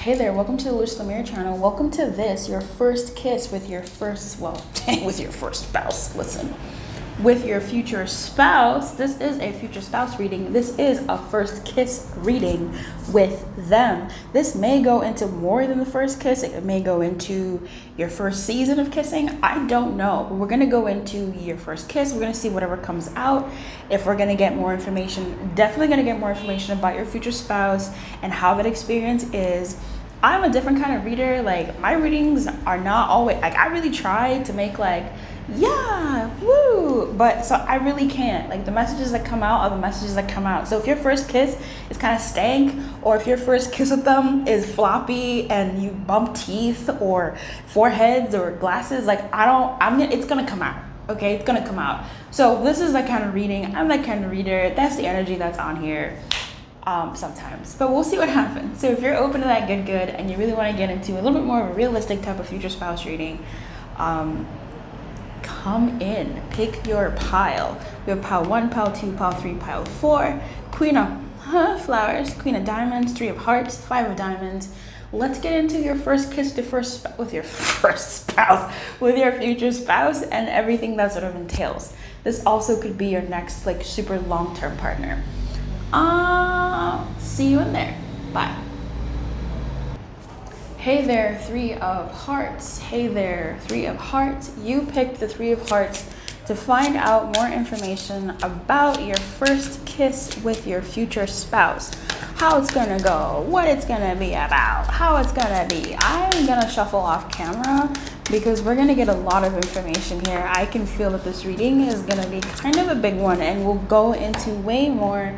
Hey there, welcome to the Lumiere channel. Welcome to this, your first kiss with your first, well, with your first spouse. Listen, with your future spouse. This is a future spouse reading. This is a first kiss reading with them. This may go into more than the first kiss. It may go into your first season of kissing. I don't know, but we're going to go into your first kiss. We're going to see whatever comes out. If we're going to get more information, definitely going to get more information about your future spouse and how that experience is. I'm a different kind of reader. Like, my readings are not always, like, I really try to make like, yeah, woo, but so I really can't. Like, the messages that come out are the messages that come out. So if your first kiss is kind of stank, or if your first kiss with them is floppy and you bump teeth or foreheads or glasses, like, it's gonna come out. Okay, it's gonna come out. So this is that kind of reading. I'm that kind of reader. That's the energy that's on here. Sometimes, but we'll see what happens. So if you're open to that, good, and you really want to get into a little bit more of a realistic type of future spouse reading, come in, pick your pile. We have pile 1, pile 2, pile 3, pile 4, queen of flowers, queen of diamonds, 3 of hearts, 5 of diamonds. Let's get into your first kiss with your first spouse, with your future spouse, and everything that sort of entails. This also could be your next, like, super long-term partner. See you in there. Bye. Hey there, 3 of hearts. Hey there, 3 of hearts. You picked the 3 of hearts to find out more information about your first kiss with your future spouse. How it's gonna go, what it's gonna be about, how it's gonna be. I'm gonna shuffle off camera because we're gonna get a lot of information here. I can feel that this reading is gonna be kind of a big one, and we'll go into way more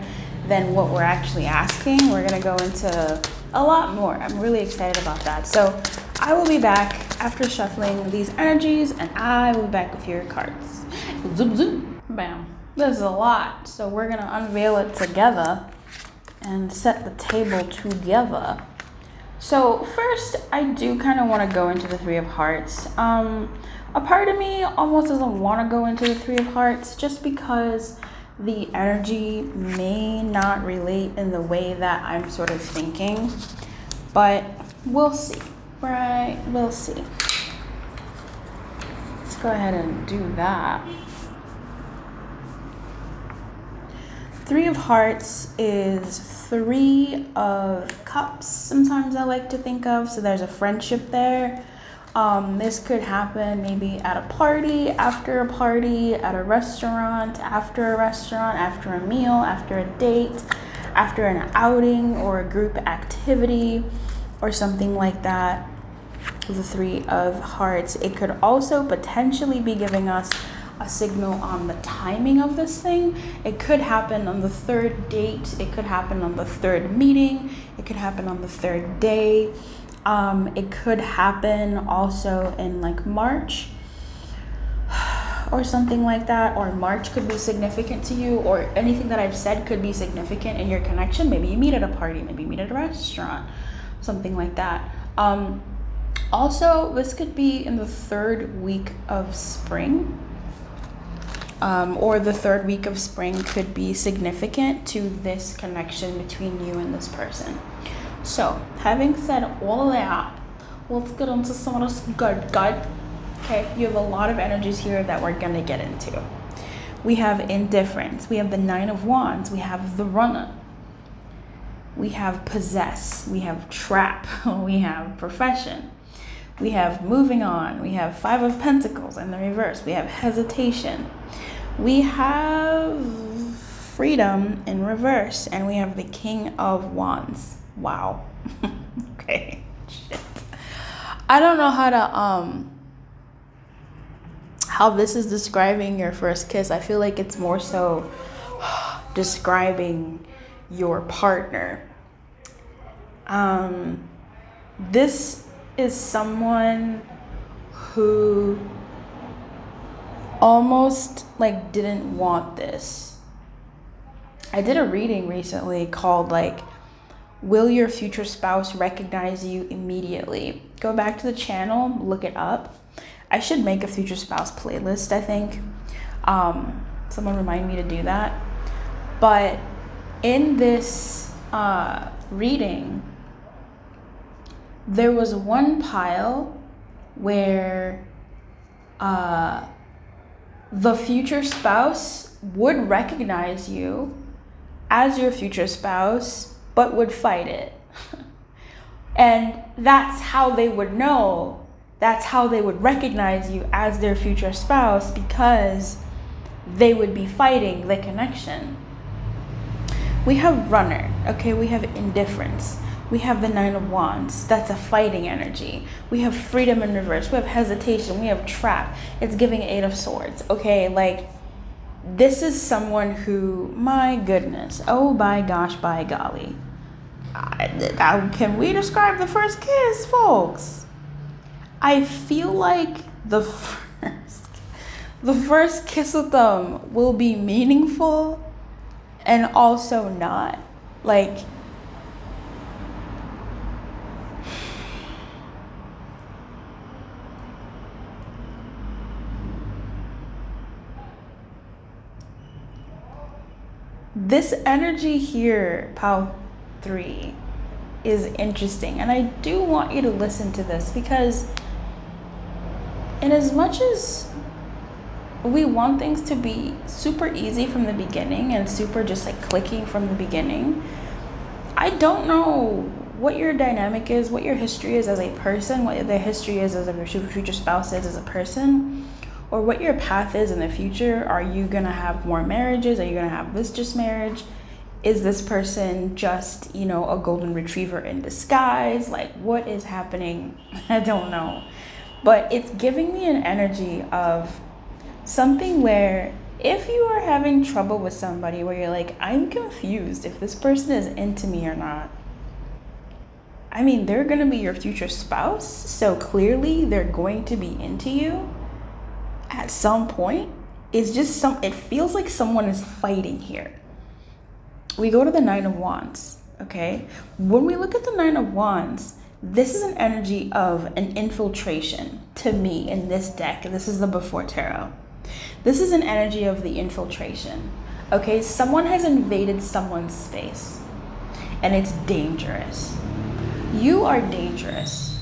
than what we're actually asking. We're gonna go into a lot more. I'm really excited about that. So I will be back after shuffling these energies, and I will be back with your cards. Zoom, zoom, bam. This is a lot. So we're gonna unveil it together and set the table together. So first, I do kind of want to go into the 3 of hearts. A part of me almost doesn't want to go into the 3 of hearts just because the energy may not relate in the way that I'm sort of thinking, but we'll see, right? We'll see. Let's go ahead and do that. 3 of hearts is 3 of cups, sometimes I like to think of. So there's a friendship there. This could happen maybe at a party, after a party, at a restaurant, after a meal, after a date, after an outing or a group activity or something like that. The 3 of hearts. It could also potentially be giving us a signal on the timing of this thing. It could happen on the 3rd date. It could happen on the 3rd meeting. It could happen on the 3rd day. It could happen also in like March or something like that, or March could be significant to you, or anything that I've said could be significant in your connection. Maybe you meet at a party, maybe you meet at a restaurant, something like that. Also, this could be in the 3rd week of spring, or the 3rd week of spring could be significant to this connection between you and this person. So, having said all of that, let's get into some of this good. Okay, you have a lot of energies here that we're gonna get into. We have indifference, we have the 9 of wands, we have the runner, we have possess, we have trap, we have profession, we have moving on, we have 5 of pentacles in the reverse, we have hesitation, we have freedom in reverse, and we have the king of wands. Wow. Okay. Shit. I don't know how this is describing your first kiss. I feel like it's more so describing your partner. This is someone who almost like didn't want this. I did a reading recently called like, will your future spouse recognize you immediately? Go back to the channel, look it up. I should make a future spouse playlist, I think. Someone remind me to do that. But in this reading, there was one pile where the future spouse would recognize you as your future spouse, but would fight it. And that's how they would know. That's how they would recognize you as their future spouse, because they would be fighting the connection. We have runner, okay? We have indifference. We have the 9 of Wands. That's a fighting energy. We have freedom in reverse. We have hesitation. We have trap. It's giving 8 of Swords, okay? Like, this is someone who, my goodness, oh by gosh, by golly. Can we describe the first kiss, folks? I feel like the first kiss with them will be meaningful and also not. Like, this energy here, Pal 3, is interesting. And I do want you to listen to this, because in as much as we want things to be super easy from the beginning and super just like clicking from the beginning, I don't know what your dynamic is, what your history is as a person, what the history is as a future spouse is as a person, or what your path is in the future. Are you gonna have more marriages? Are you gonna have this just marriage? Is this person just, you know, a golden retriever in disguise? Like, what is happening? I don't know. But it's giving me an energy of something where if you are having trouble with somebody where you're like, I'm confused if this person is into me or not. I mean, they're going to be your future spouse, so clearly they're going to be into you at some point. It's just it feels like someone is fighting here. We go to the 9 of Wands, okay? When we look at the 9 of Wands, this is an energy of an infiltration to me in this deck. This is the Before Tarot. This is an energy of the infiltration, okay? Someone has invaded someone's space, and it's dangerous. You are dangerous,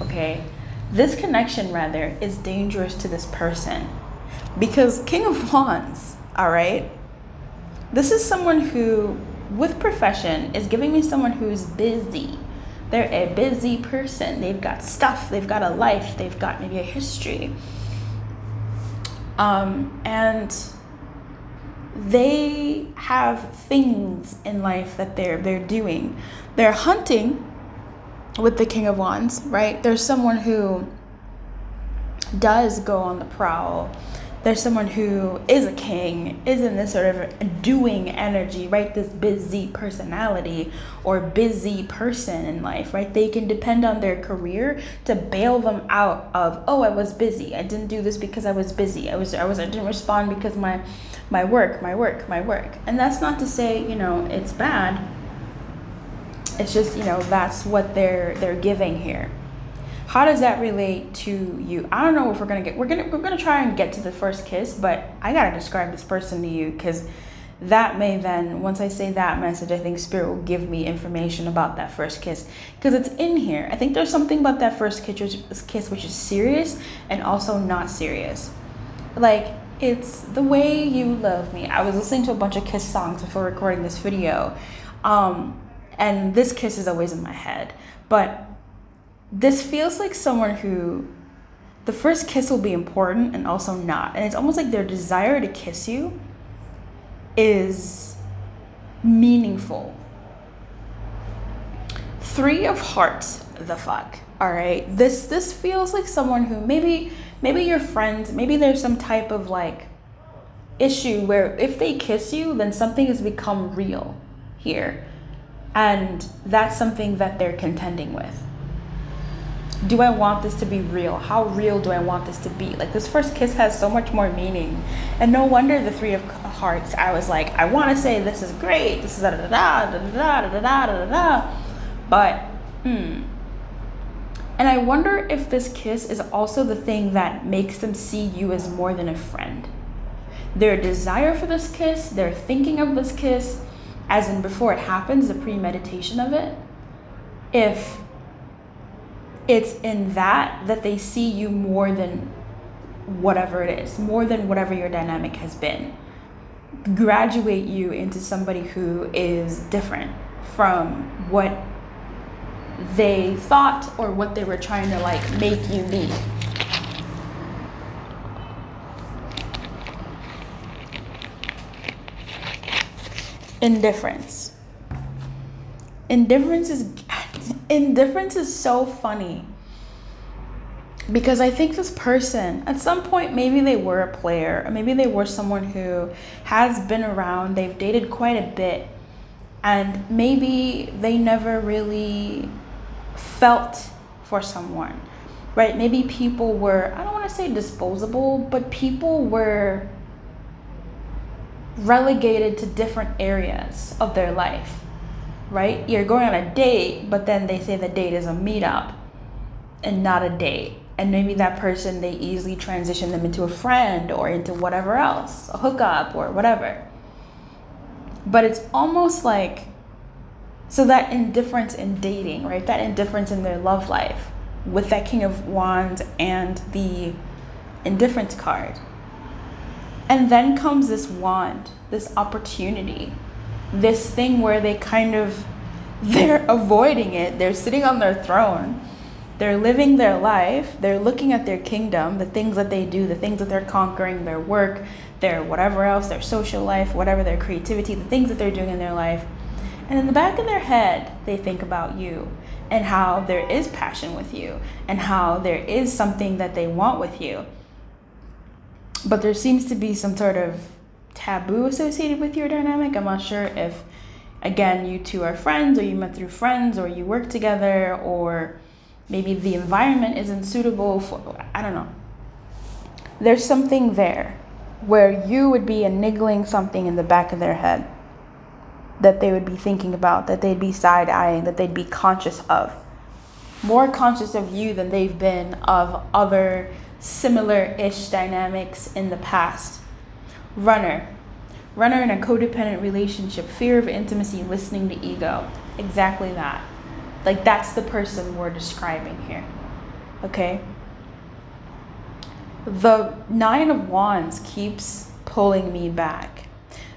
okay? This connection, rather, is dangerous to this person, because King of Wands, all right? This is someone who, with profession, is giving me someone who's busy. They're a busy person. They've got stuff, they've got a life, they've got maybe a history. And they have things in life that they're doing. They're hunting with the King of Wands, right? There's someone who does go on the prowl. There's someone who is a king, is in this sort of doing energy, right? This busy personality or busy person in life, right? They can depend on their career to bail them out of, oh, I was busy. I didn't do this because I was busy. I didn't respond because my work. And that's not to say, you know, it's bad. It's just, you know, that's what they're giving here. How does that relate to you? I don't know if we're gonna try and get to the first kiss, but I gotta describe this person to you, because that may then, once I say that message, I think Spirit will give me information about that first kiss, because it's in here. I think there's something about that first kiss which is serious and also not serious. Like, it's the way you love me. I was listening to a bunch of Kiss songs before recording this video, and this kiss is always in my head, but this feels like someone who, the first kiss will be important and also not. And it's almost like their desire to kiss you is meaningful. 3 of Hearts, the fuck, all right? This feels like someone who maybe you're friends, maybe there's some type of like issue where if they kiss you, then something has become real here. And that's something that they're contending with. Do I want this to be real? How real do I want this to be? Like, this first kiss has so much more meaning. And no wonder the 3 of Hearts, I was like, I want to say this is great. This is da da da da da da da da da. But, And I wonder if this kiss is also the thing that makes them see you as more than a friend. Their desire for this kiss, their thinking of this kiss, as in before it happens, the premeditation of it. If it's in that they see you more than whatever it is, more than whatever your dynamic has been. Graduate you into somebody who is different from what they thought or what they were trying to like make you be. Indifference. Indifference is so funny, because I think this person at some point, maybe they were a player, or maybe they were someone who has been around, they've dated quite a bit, and maybe they never really felt for someone, right? Maybe people were, I don't want to say disposable, but people were relegated to different areas of their life, right? You're going on a date, but then they say the date is a meetup and not a date. And maybe that person, they easily transition them into a friend or into whatever else, a hookup or whatever. But it's almost like, so that indifference in dating, right? That indifference in their love life with that King of Wands and the indifference card. And then comes this wand, this opportunity, this thing where they kind of, they're avoiding it. They're sitting on their throne. They're living their life. They're looking at their kingdom, the things that they do, the things that they're conquering, their work, their whatever else, their social life, whatever, their creativity, the things that they're doing in their life. And in the back of their head, they think about you and how there is passion with you and how there is something that they want with you. But there seems to be some sort of taboo associated with your dynamic. I'm not sure if, again, you two are friends, or you met through friends, or you work together, or maybe the environment isn't suitable for, I don't know. There's something there where you would be niggling something in the back of their head that they would be thinking about, that they'd be side-eyeing, that they'd be conscious of. More conscious of you than they've been of other similar-ish dynamics in the past. Runner in a codependent relationship, fear of intimacy, listening to ego. Exactly that. Like, that's the person we're describing here. Okay? The Nine of Wands keeps pulling me back.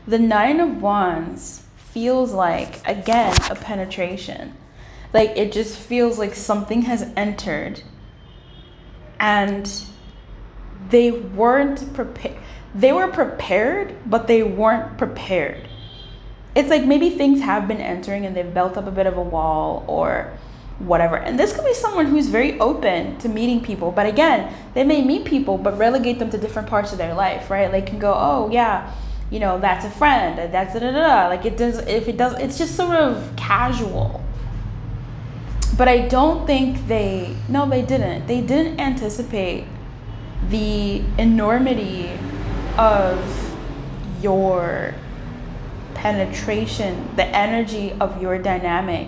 The Nine of Wands feels like, again, a penetration. Like, it just feels like something has entered and they weren't prepared. They were prepared, but they weren't prepared. It's like maybe things have been entering and they've built up a bit of a wall or whatever. And this could be someone who's very open to meeting people. But again, they may meet people, but relegate them to different parts of their life, right? Like, can go, oh yeah, you know, that's a friend, that's da-da-da. Like, it does, if it does, it's just sort of casual. But I don't think they didn't. They didn't anticipate the enormity of your penetration, the energy of your dynamic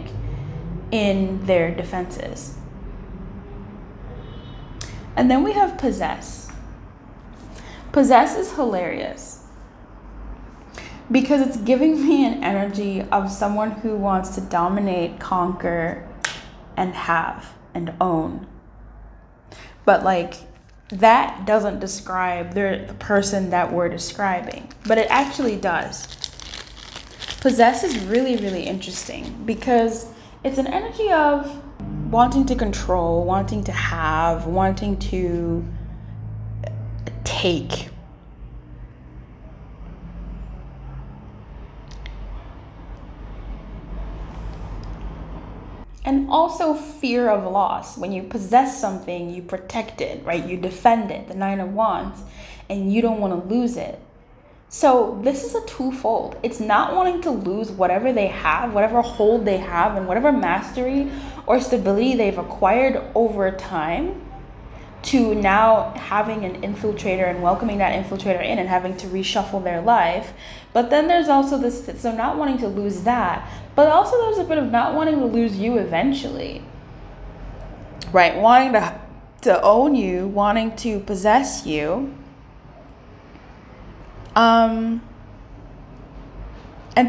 in their defenses. And then we have possess. Possess is hilarious because it's giving me an energy of someone who wants to dominate, conquer, and have and own. But like, that doesn't describe the person that we're describing, but it actually does. Possess is really, really interesting because it's an energy of wanting to control, wanting to have, wanting to take. And also fear of loss. When you possess something, you protect it, right? You defend it, the Nine of Wands, and you don't want to lose it. So this is a twofold. It's not wanting to lose whatever they have, whatever hold they have, and whatever mastery or stability they've acquired over time, to now having an infiltrator and welcoming that infiltrator in and having to reshuffle their life. But then there's also this, so not wanting to lose that, but also there's a bit of not wanting to lose you eventually, right? Wanting to own you, wanting to possess you. And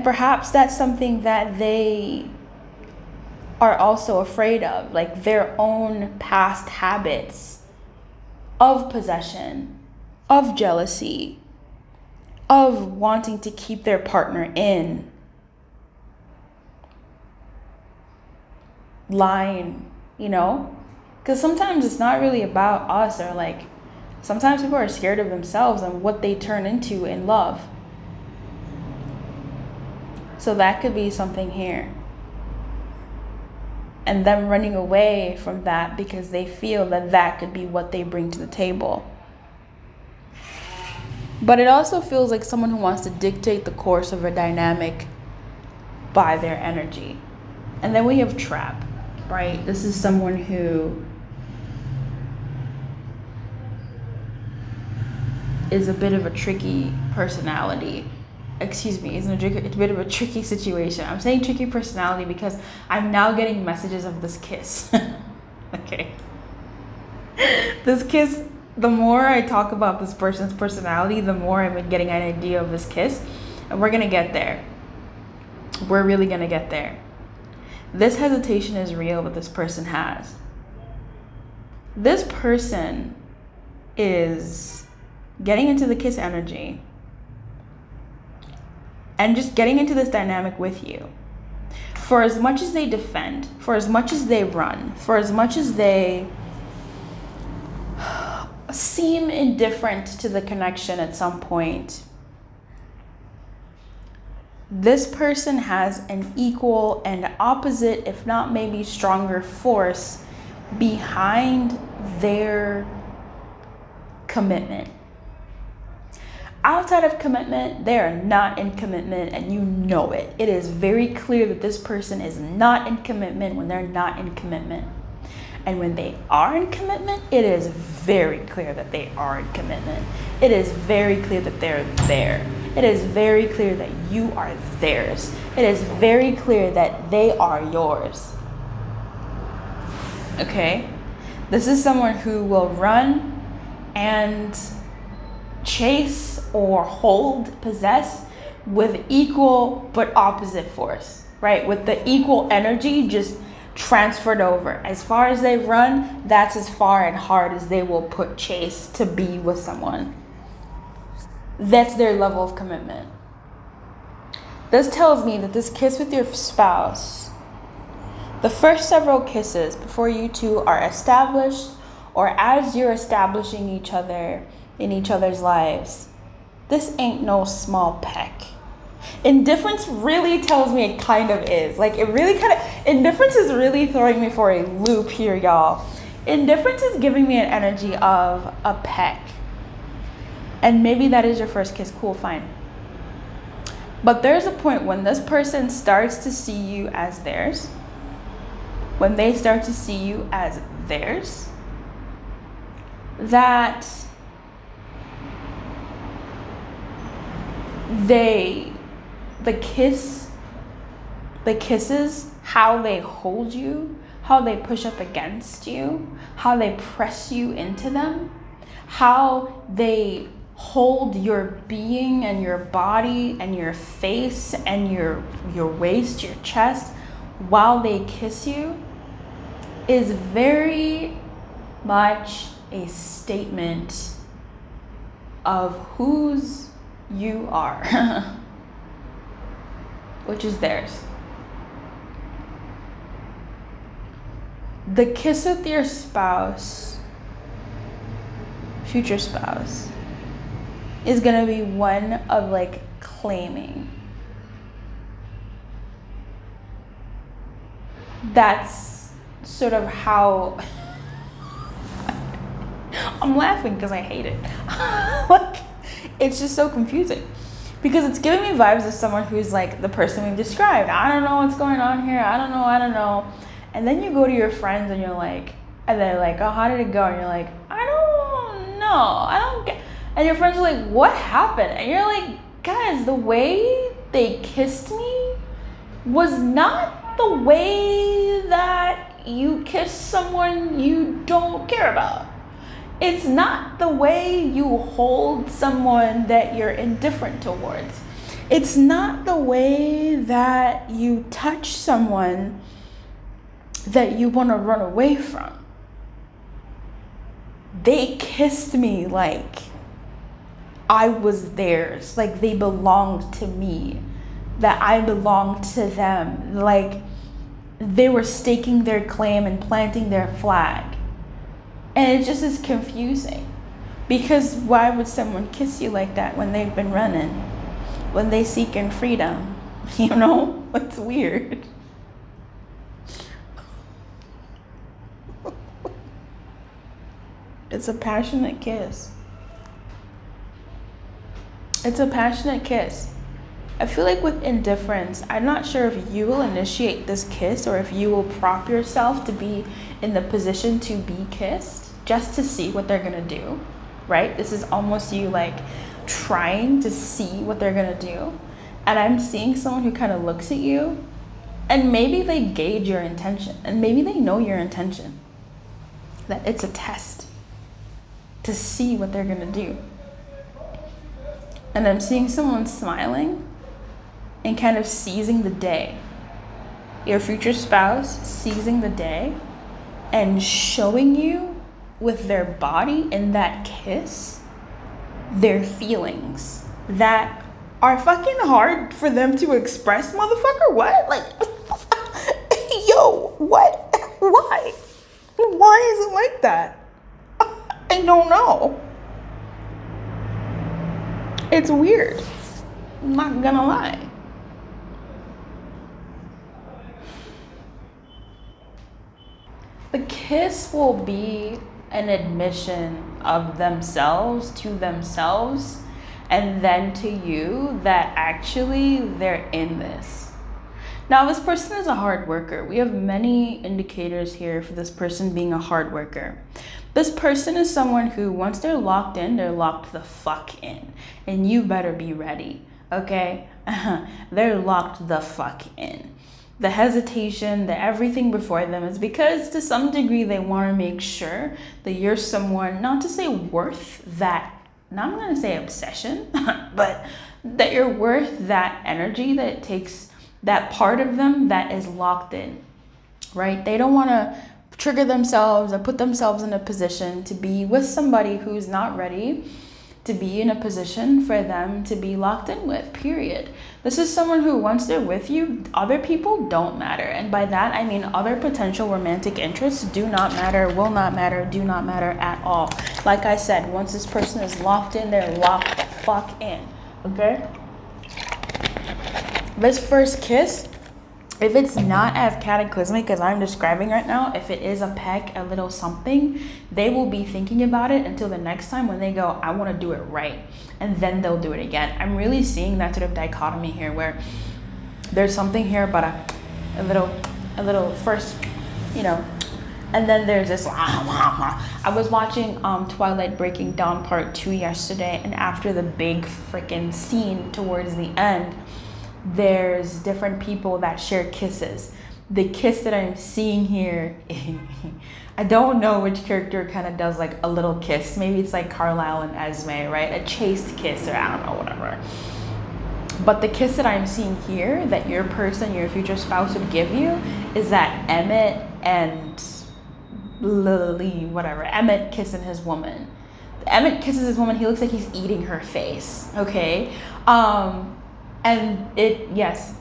perhaps that's something that they are also afraid of, like their own past habits of possession, of jealousy, of wanting to keep their partner in, lying, you know? Because sometimes it's not really about us, or like sometimes people are scared of themselves and what they turn into in love. So that could be something here. And them running away from that because they feel that that could be what they bring to the table. But it also feels like someone who wants to dictate the course of a dynamic by their energy. And then we have trap, right? This is someone who is a bit of a tricky personality. Excuse me, it's a bit of a tricky situation. I'm saying tricky personality because I'm now getting messages of this kiss. Okay. This kiss, the more I talk about this person's personality, the more I'm getting an idea of this kiss. And we're gonna get there. We're really gonna get there. This hesitation is real that this person has. This person is getting into the kiss energy and just getting into this dynamic with you. For as much as they defend, for as much as they run, for as much as they seem indifferent to the connection at some point, this person has an equal and opposite, if not maybe stronger, force behind their commitment. Outside of commitment, they are not in commitment, and you know it. It is very clear that this person is not in commitment when they're not in commitment. And when they are in commitment, it is very clear that they are in commitment. It is very clear that they're there. It is very clear that you are theirs. It is very clear that they are yours. Okay? This is someone who will run and chase or hold, possess with equal but opposite force, right? With the equal energy just transferred over. As far as they run, that's as far and hard as they will put chase to be with someone. That's their level of commitment. This tells me that this kiss with your spouse, the first several kisses before you two are established, or as you're establishing each other in each other's lives, this ain't no small peck. Indifference really tells me it kind of is. Like, it really kind of, indifference is really throwing me for a loop here, y'all. Indifference is giving me an energy of a peck. And maybe that is your first kiss, cool, fine. But there's a point when this person starts to see you as theirs, when they start to see you as theirs, that the kisses, how they hold you, how they push up against you, how they press you into them, how they hold your being and your body and your face and your waist, your chest, while they kiss you, is very much a statement of whose you are, which is theirs. The kiss with your spouse, future spouse, is gonna be one of like claiming. That's sort of how I'm laughing because I hate it. Like, it's just so confusing because it's giving me vibes of someone who's like the person we've described. I don't know what's going on here. I don't know. And then you go to your friends and you're like, and they're like, oh, how did it go? And you're like, I don't know. I don't get. And your friends are like, what happened? And you're like, guys, the way they kissed me was not the way that you kiss someone you don't care about. It's not the way you hold someone that you're indifferent towards. It's not the way that you touch someone that you want to run away from. They kissed me like I was theirs, like they belonged to me, that I belonged to them, like they were staking their claim and planting their flag. And it just is confusing, because why would someone kiss you like that when they've been running, when they seeking freedom? You know, it's weird. It's a passionate kiss. It's a passionate kiss. I feel like with indifference, I'm not sure if you will initiate this kiss or if you will prop yourself to be in the position to be kissed just to see what they're gonna do, right? This is almost you like trying to see what they're gonna do. And I'm seeing someone who kind of looks at you and maybe they gauge your intention and maybe they know your intention, that it's a test to see what they're gonna do. And I'm seeing someone smiling and kind of seizing the day. Your future spouse seizing the day and showing you with their body in that kiss their feelings that are fucking hard for them to express, motherfucker. What? Like, yo, what? Why? Why is it like that? I don't know. It's weird. I'm not gonna lie. The kiss will be an admission of themselves to themselves and then to you that actually they're in this. Now, this person is a hard worker. We have many indicators here for this person being a hard worker. This person is someone who, once they're locked in, they're locked the fuck in. And you better be ready, okay? They're locked the fuck in. The hesitation, the everything before them is because to some degree they want to make sure that you're someone, not to say worth that, not I'm going to say obsession, but that you're worth that energy that it takes that part of them that is locked in, right? They don't want to trigger themselves or put themselves in a position to be with somebody who's not ready to be in a position for them to be locked in with, period. This is someone who, once they're with you, other people don't matter. And by that, I mean other potential romantic interests do not matter, will not matter, do not matter at all. Like I said, once this person is locked in, they're locked the fuck in, okay? This first kiss, if it's not as cataclysmic as I'm describing right now, if it is a peck, a little something, they will be thinking about it until the next time when they go, I want to do it right. And then they'll do it again. I'm really seeing that sort of dichotomy here where there's something here about a little first, you know, and then there's this. I was watching Twilight Breaking Dawn Part 2 yesterday, and after the big freaking scene towards the end, there's different people that share kisses. The kiss that I'm seeing here, I don't know which character kind of does like a little kiss. Maybe it's like Carlisle and Esme, right? A chaste kiss, or I don't know, whatever. But the kiss that I'm seeing here that your person, your future spouse would give you is that Emmett and Lily, whatever, Emmett kissing his woman. Emmett kisses his woman, he looks like he's eating her face, okay? And it, yes,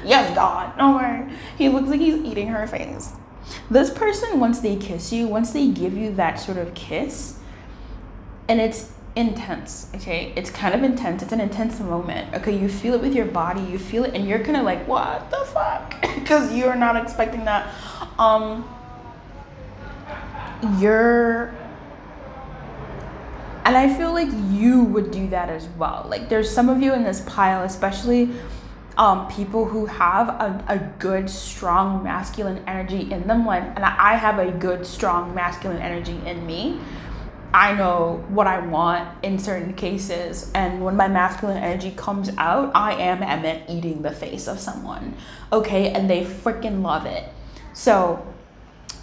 yes, God, no worry. He looks like he's eating her face. This person, once they kiss you, once they give you that sort of kiss, and it's intense, okay? It's kind of intense. It's an intense moment, okay? You feel it with your body. You feel it, and you're kind of like, what the fuck? Because you're not expecting that. And I feel like you would do that as well. Like there's some of you in this pile, especially people who have a good, strong masculine energy in them. And I have a good, strong masculine energy in me. I know what I want in certain cases. And when my masculine energy comes out, I am Emmett eating the face of someone. Okay, and they freaking love it. So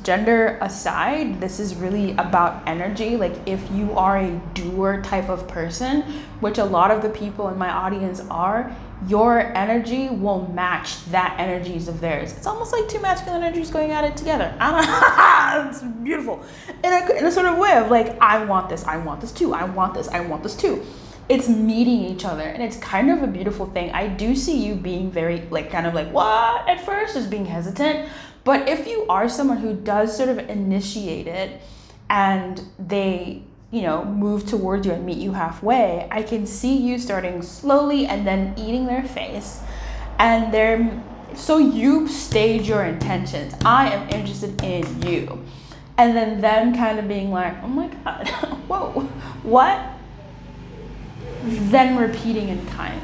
gender aside, this is really about energy. Like if you are a doer type of person, which a lot of the people in my audience are, your energy will match that energies of theirs. It's almost like two masculine energies going at it together. I don't know. It's beautiful in a sort of way of like, I want this too, I want this too. It's meeting each other, and it's kind of a beautiful thing. I do see you being very like kind of like what at first, just being hesitant, but if you are someone who does sort of initiate it and they, you know, move towards you and meet you halfway, I can see you starting slowly and then eating their face. And so you stage your intentions. I am interested in you. And then them kind of being like, oh my God, whoa, what? Then repeating in kind.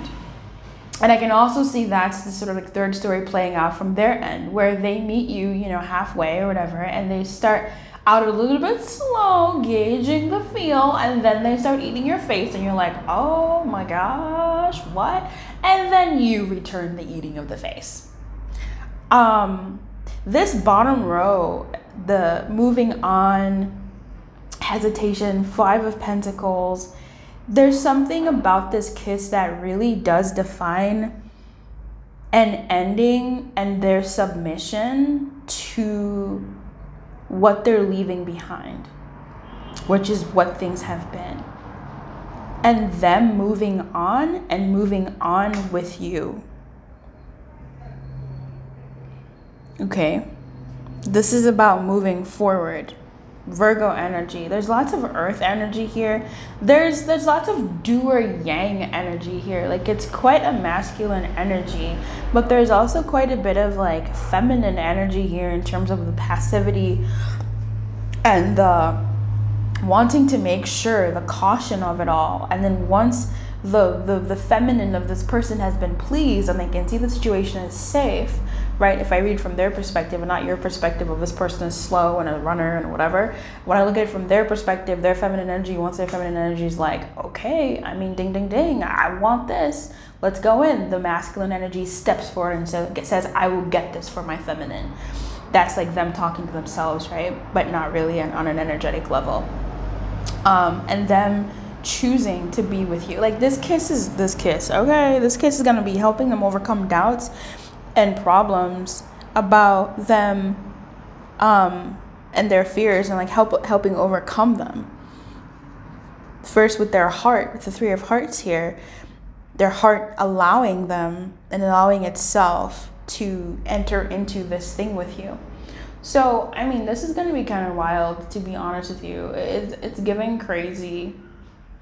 And I can also see that's the sort of like third story playing out from their end, where they meet you, you know, halfway or whatever, and they start out a little bit slow, gauging the feel, and then they start eating your face, and you're like, oh my gosh, what? And then you return the eating of the face. This bottom row, the moving on, hesitation, 5 of Pentacles, there's something about this kiss that really does define an ending and their submission to what they're leaving behind, which is what things have been, and them moving on with you. Okay, this is about moving forward. Virgo energy. There's lots of earth energy here. There's lots of doer yang energy here. Like, it's quite a masculine energy, but there's also quite a bit of like feminine energy here in terms of the passivity and the wanting to make sure, the caution of it all. And then once the feminine of this person has been pleased and they can see the situation is safe, right? If I read from their perspective and not your perspective of this person is slow and a runner and whatever, when I look at it from their perspective, their feminine energy, once their feminine energy is like, okay, I mean, ding, ding, ding, I want this, let's go in. The masculine energy steps forward and says, I will get this for my feminine. That's like them talking to themselves, right? But not really on an energetic level. And them choosing to be with you. Like, this kiss, okay? This kiss is gonna be helping them overcome doubts and problems about them and their fears, and like helping overcome them. First with their heart, with the 3 of Hearts here, their heart allowing them and allowing itself to enter into this thing with you. So, I mean, this is going to be kind of wild, to be honest with you. It's giving crazy.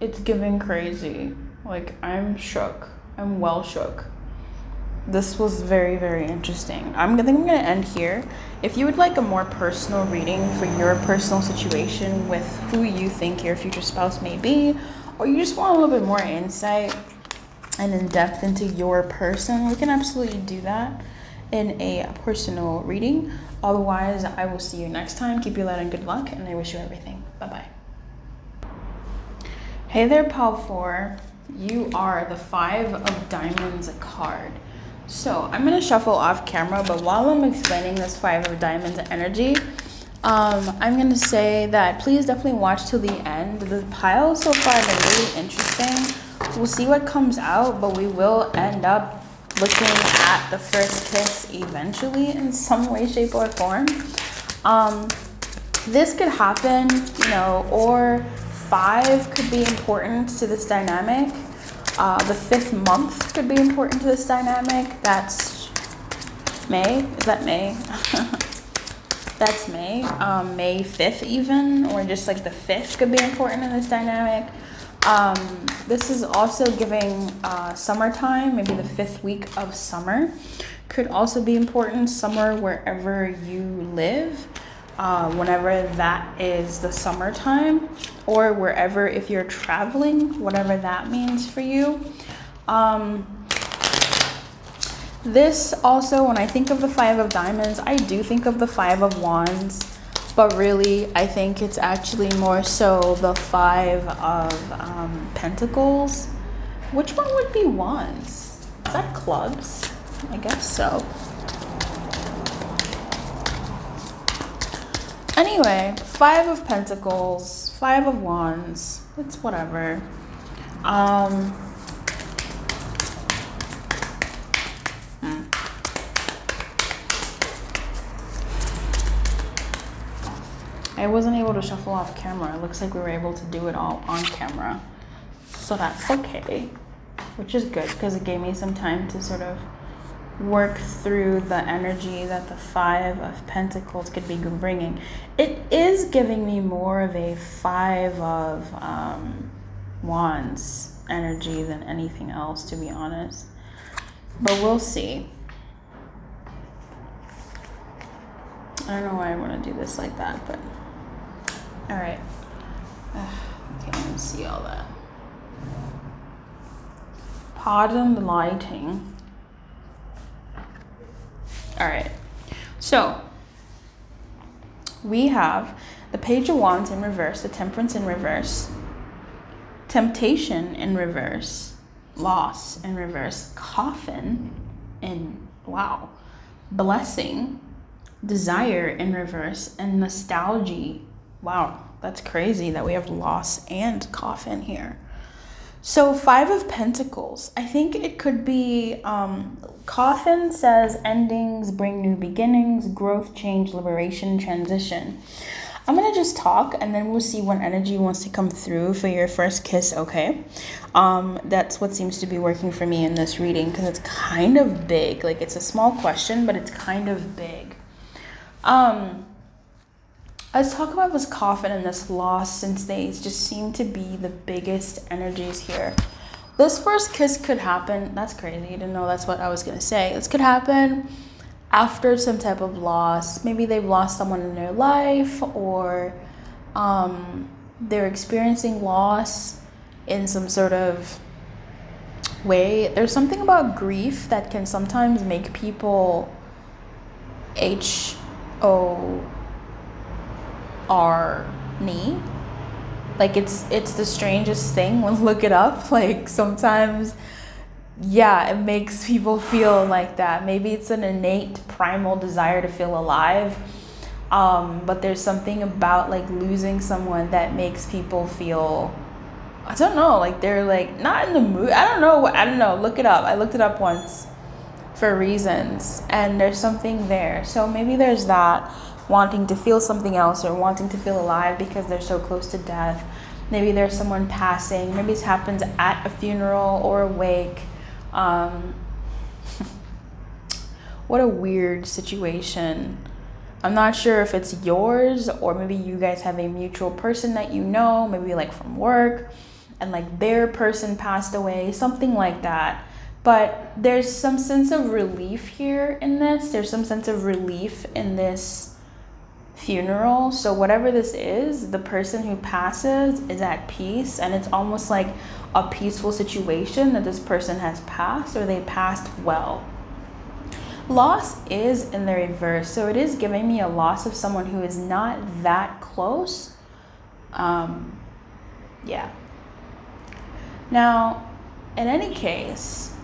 It's giving crazy. Like, I'm shook. I'm well shook. This was very, very interesting. I think I'm going to end here. If you would like a more personal reading for your personal situation with who you think your future spouse may be, or you just want a little bit more insight and in depth into your person, we can absolutely do that in a personal reading. Otherwise, I will see you next time. Keep your light and good luck, and I wish you everything. Bye-bye. Hey there, Pal 4. You are the 5 of Diamonds card. So I'm going to shuffle off camera, but while I'm explaining this 5 of Diamonds energy, I'm going to say that please definitely watch till the end. The pile so far has been really interesting. We'll see what comes out, but we will end up looking at the first kiss eventually in some way, shape, or form. This could happen, you know, or 5 could be important to this dynamic. The 5th month could be important to this dynamic. That's May. Is that May? That's May. May 5th even, or just like the 5th could be important in this dynamic. This is also giving summertime, maybe the 5th week of summer could also be important. Summer wherever you live, whenever that is the summertime, or wherever, if you're traveling, whatever that means for you. This also, when I think of the 5 of Diamonds, I do think of the 5 of Wands. But really, I think it's actually more so the 5 of Pentacles. Which one would be Wands? Is that Clubs? I guess so. Anyway, 5 of Pentacles, 5 of Wands. It's whatever. I wasn't able to shuffle off camera. It looks like we were able to do it all on camera. So that's okay, which is good because it gave me some time to sort of work through the energy that the Five of Pentacles could be bringing. It is giving me more of a Five of Wands energy than anything else, to be honest. But we'll see. I don't know why I want to do this like that, but all right. Can't even see all that. Pardon the lighting. All right. So we have the Page of Wands in reverse, the Temperance in reverse, Temptation in reverse, Loss in reverse, Coffin in, wow, Blessing, Desire in reverse, and Nostalgia. Wow, that's crazy that we have Loss and Coffin here. So Five of Pentacles, I think it could be, Coffin says endings bring new beginnings, growth, change, liberation, transition. I'm going to just talk and then we'll see what energy wants to come through for your first kiss, okay? That's what seems to be working for me in this reading because it's kind of big. Like, it's a small question, but it's kind of big. Let's talk about this Coffin and this Loss, since they just seem to be the biggest energies here. This first kiss could happen. That's crazy. I didn't know that's what I was going to say. This could happen after some type of loss. Maybe they've lost someone in their life, or they're experiencing loss in some sort of way. There's something about grief that can sometimes make people knee. Like, it's the strangest thing when look it up. Like, sometimes, yeah, it makes people feel like that. Maybe it's an innate primal desire to feel alive, but there's something about like losing someone that makes people feel, I don't know, like they're like not in the mood. I don't know, look it up. I looked it up once for reasons, and there's something there. So maybe there's that, wanting to feel something else or wanting to feel alive because they're so close to death. Maybe there's someone passing. Maybe this happens at a funeral or a wake. What a weird situation. I'm not sure if it's yours, or maybe you guys have a mutual person that you know, maybe like from work, and like their person passed away, something like that. But there's some sense of relief here in this. There's some sense of relief in this funeral. So whatever this is, the person who passes is at peace, and it's almost like a peaceful situation that this person has passed, or they passed well. Loss is in the reverse, so it is giving me a loss of someone who is not that close. Yeah. Now, in any case,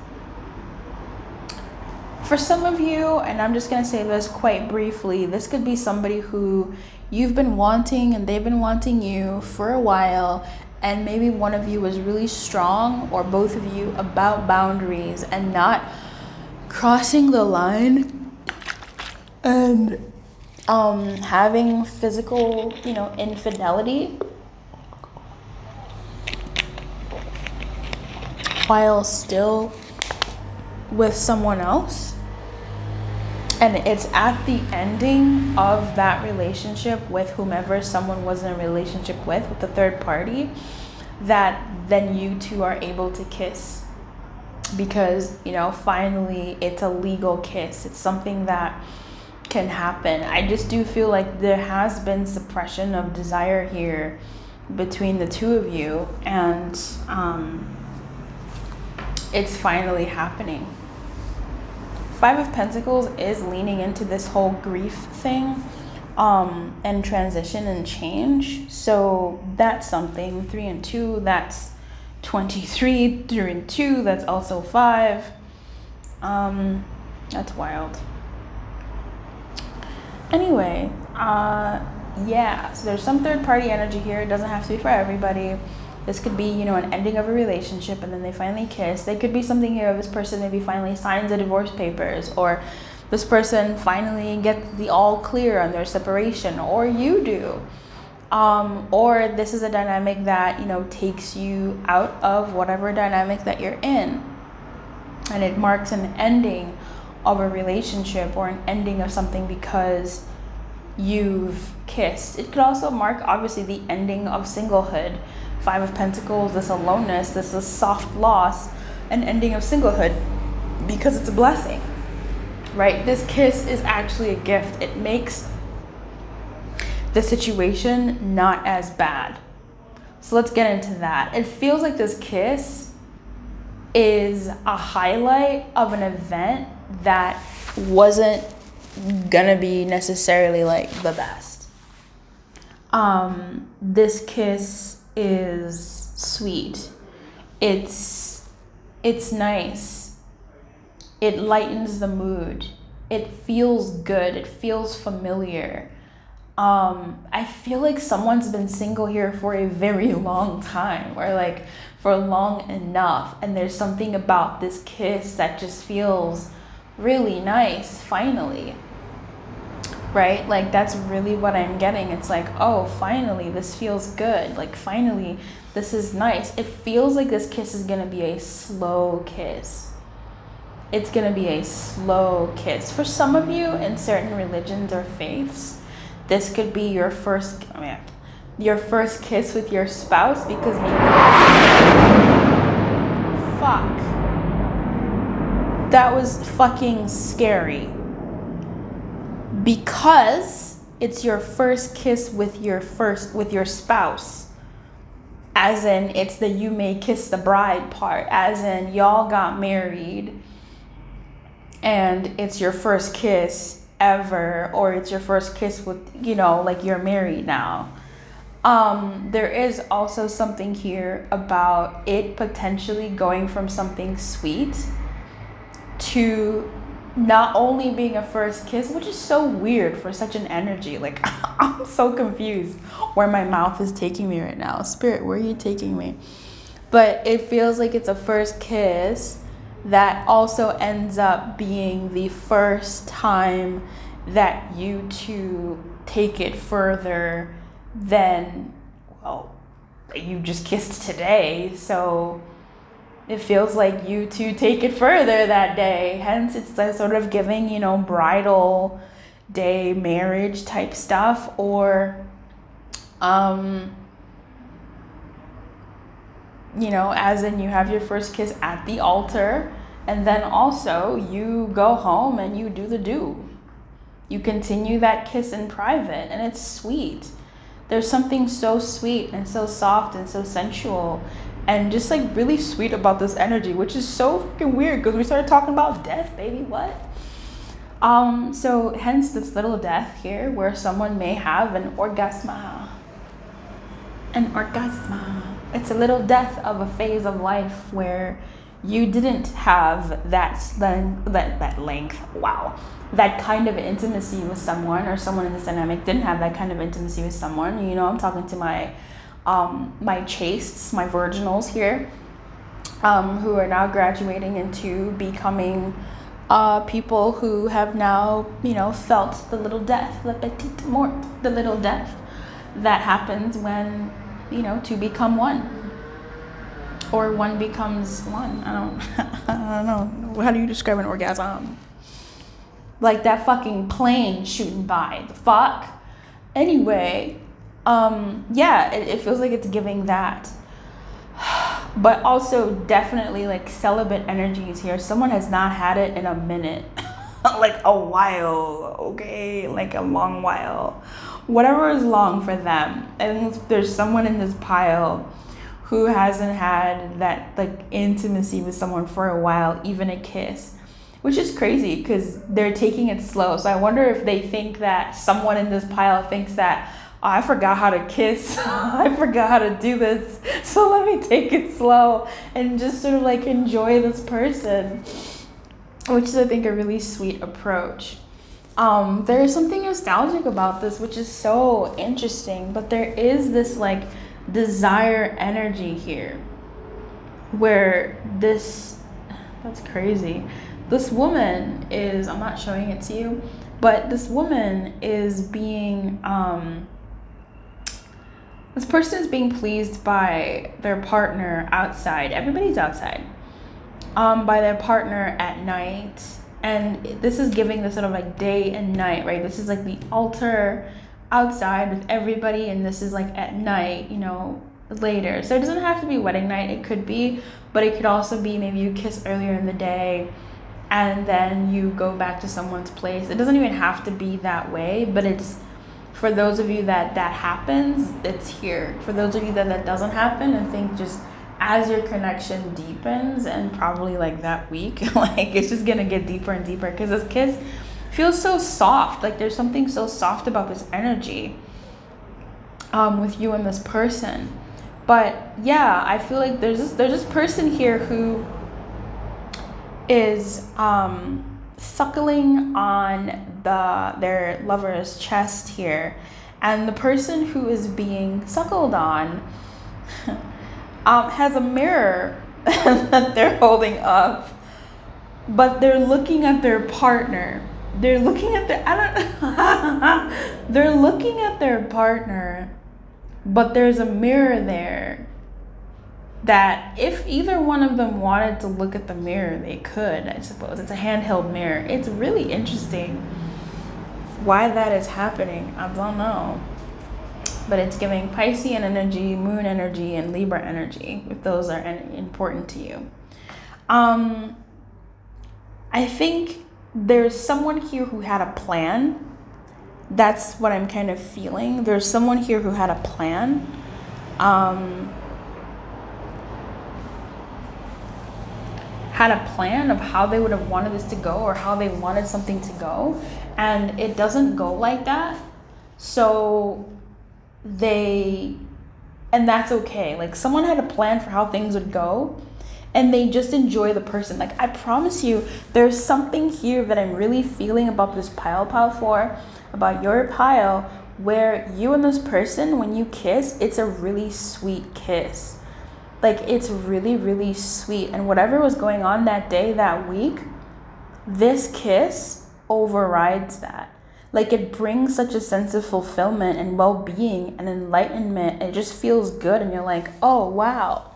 for some of you, and I'm just going to say this quite briefly, this could be somebody who you've been wanting and they've been wanting you for a while, and maybe one of you was really strong, or both of you, about boundaries and not crossing the line and having physical, infidelity while still with someone else. And it's at the ending of that relationship with whomever someone was in a relationship with the third party, that then you two are able to kiss. Because, finally it's a legal kiss. It's something that can happen. I just do feel like there has been suppression of desire here between the two of you, and it's finally happening. Five of Pentacles is leaning into this whole grief thing, and transition and change. So that's something. 3 and 2, that's 23. 3 and 2, that's also 5. That's wild. Anyway, yeah, so there's some third party energy here. It doesn't have to be for everybody. This could be, an ending of a relationship and then they finally kiss. There could be something here of this person maybe finally signs the divorce papers, or this person finally gets the all clear on their separation, or you do. Or this is a dynamic that, you know, takes you out of whatever dynamic that you're in, and it marks an ending of a relationship or an ending of something because you've kissed. It could also mark, obviously, the ending of singlehood. 5 of Pentacles, this aloneness, this is soft loss, an ending of singlehood, because it's a blessing, right? This kiss is actually a gift. It makes the situation not as bad. So let's get into that. It feels like this kiss is a highlight of an event that wasn't gonna be necessarily like the best. This kiss is sweet. It's nice. It lightens the mood. It feels good. It feels familiar. I feel like someone's been single here for a very long time, or like for long enough, and there's something about this kiss that just feels really nice finally, right? Like that's really what I'm getting. It's like, oh, finally this feels good, like finally this is nice. It feels like this kiss is gonna be a slow kiss. It's gonna be a slow kiss. For some of you in certain religions or faiths, this could be your first kiss with your spouse, because maybe fuck, that was fucking scary, because it's your first kiss with your spouse, as in it's the you may kiss the bride part, as in y'all got married and it's your first kiss ever, or it's your first kiss with, you know, like you're married now. There is also something here about it potentially going from something sweet to not only being a first kiss, which is so weird for such an energy. Like, I'm so confused where my mouth is taking me right now. Spirit, where are you taking me? But it feels like it's a first kiss that also ends up being the first time that you two take it further than, well, you just kissed today. So it feels like you two take it further that day. Hence, it's like sort of giving, you know, bridal day marriage type stuff, or, you know, as in you have your first kiss at the altar, and then also you go home and you do the do. You continue that kiss in private, and it's sweet. There's something so sweet and so soft and so sensual and just like really sweet about this energy, which is so fucking weird because we started talking about death, baby. What? So hence this little death here where someone may have an orgasma. It's a little death of a phase of life where you didn't have that kind of intimacy with someone, or someone in this dynamic didn't have that kind of intimacy with someone. You know, I'm talking to my my chastes, my virginals here, who are now graduating into becoming people who have now, you know, felt the little death, the petite mort, the little death that happens when, you know, two become one, or one becomes one. I don't know. How do you describe an orgasm? Like that fucking plane shooting by. The fuck? Anyway, yeah, it feels like it's giving that. But also definitely like celibate energies here. Someone has not had it in a minute. Like a while, okay? Like a long while. Whatever is long for them. And there's someone in this pile who hasn't had that like intimacy with someone for a while, even a kiss. Which is crazy because they're taking it slow. So I wonder if they think that someone in this pile thinks that, oh, I forgot how to kiss. I forgot how to do this. So let me take it slow and just sort of like enjoy this person. Which is, I think, a really sweet approach. There is something nostalgic about this, which is so interesting. But there is this like desire energy here where that's crazy. This woman is, I'm not showing it to you, but this woman is being, this person is being pleased by their partner outside. Everybody's outside. By their partner at night. And this is giving the sort of like day and night, right? This is like the altar outside with everybody, and this is like at night, you know, later. So it doesn't have to be wedding night. It could be, but it could also be maybe you kiss earlier in the day and then you go back to someone's place. It doesn't even have to be that way, but it's for those of you that happens, it's here. For those of you that doesn't happen, I think just as your connection deepens, and probably like that week, like it's just gonna get deeper and deeper, because this kiss feels so soft. Like there's something so soft about this energy with you and this person. But yeah, I feel like there's this person here who is suckling on their lover's chest here, and the person who is being suckled on has a mirror that they're holding up, but they're looking at their partner. They're looking at they're looking at their partner, but there's a mirror there that if either one of them wanted to look at the mirror, they could, I suppose. It's a handheld mirror. It's really interesting why that is happening. I don't know. But it's giving Piscean energy, Moon energy, and Libra energy, if those are important to you. I think there's someone here who had a plan. That's what I'm kind of feeling. There's someone here who had a plan. Had a plan of how they would have wanted this to go, or how they wanted something to go. And it doesn't go like that. So and that's okay. Like someone had a plan for how things would go, and they just enjoy the person. Like I promise you, there's something here that I'm really feeling about this pile 4, about your pile, where you and this person, when you kiss, it's a really sweet kiss. Like it's really, really sweet. And whatever was going on that day, that week, this kiss overrides that. Like it brings such a sense of fulfillment and well-being and enlightenment. It just feels good, and you're like, oh wow,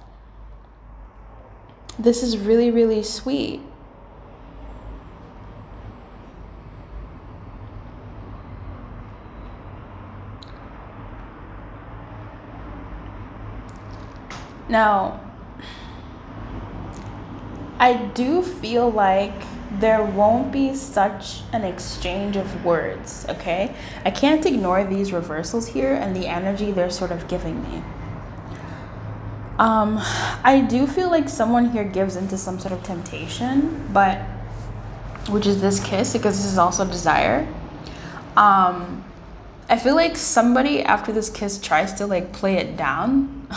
this is really, really sweet. Now, I do feel like there won't be such an exchange of words, okay? I can't ignore these reversals here and the energy they're sort of giving me. I do feel like someone here gives into some sort of temptation, but which is this kiss, because this is also desire. I feel like somebody after this kiss tries to like play it down.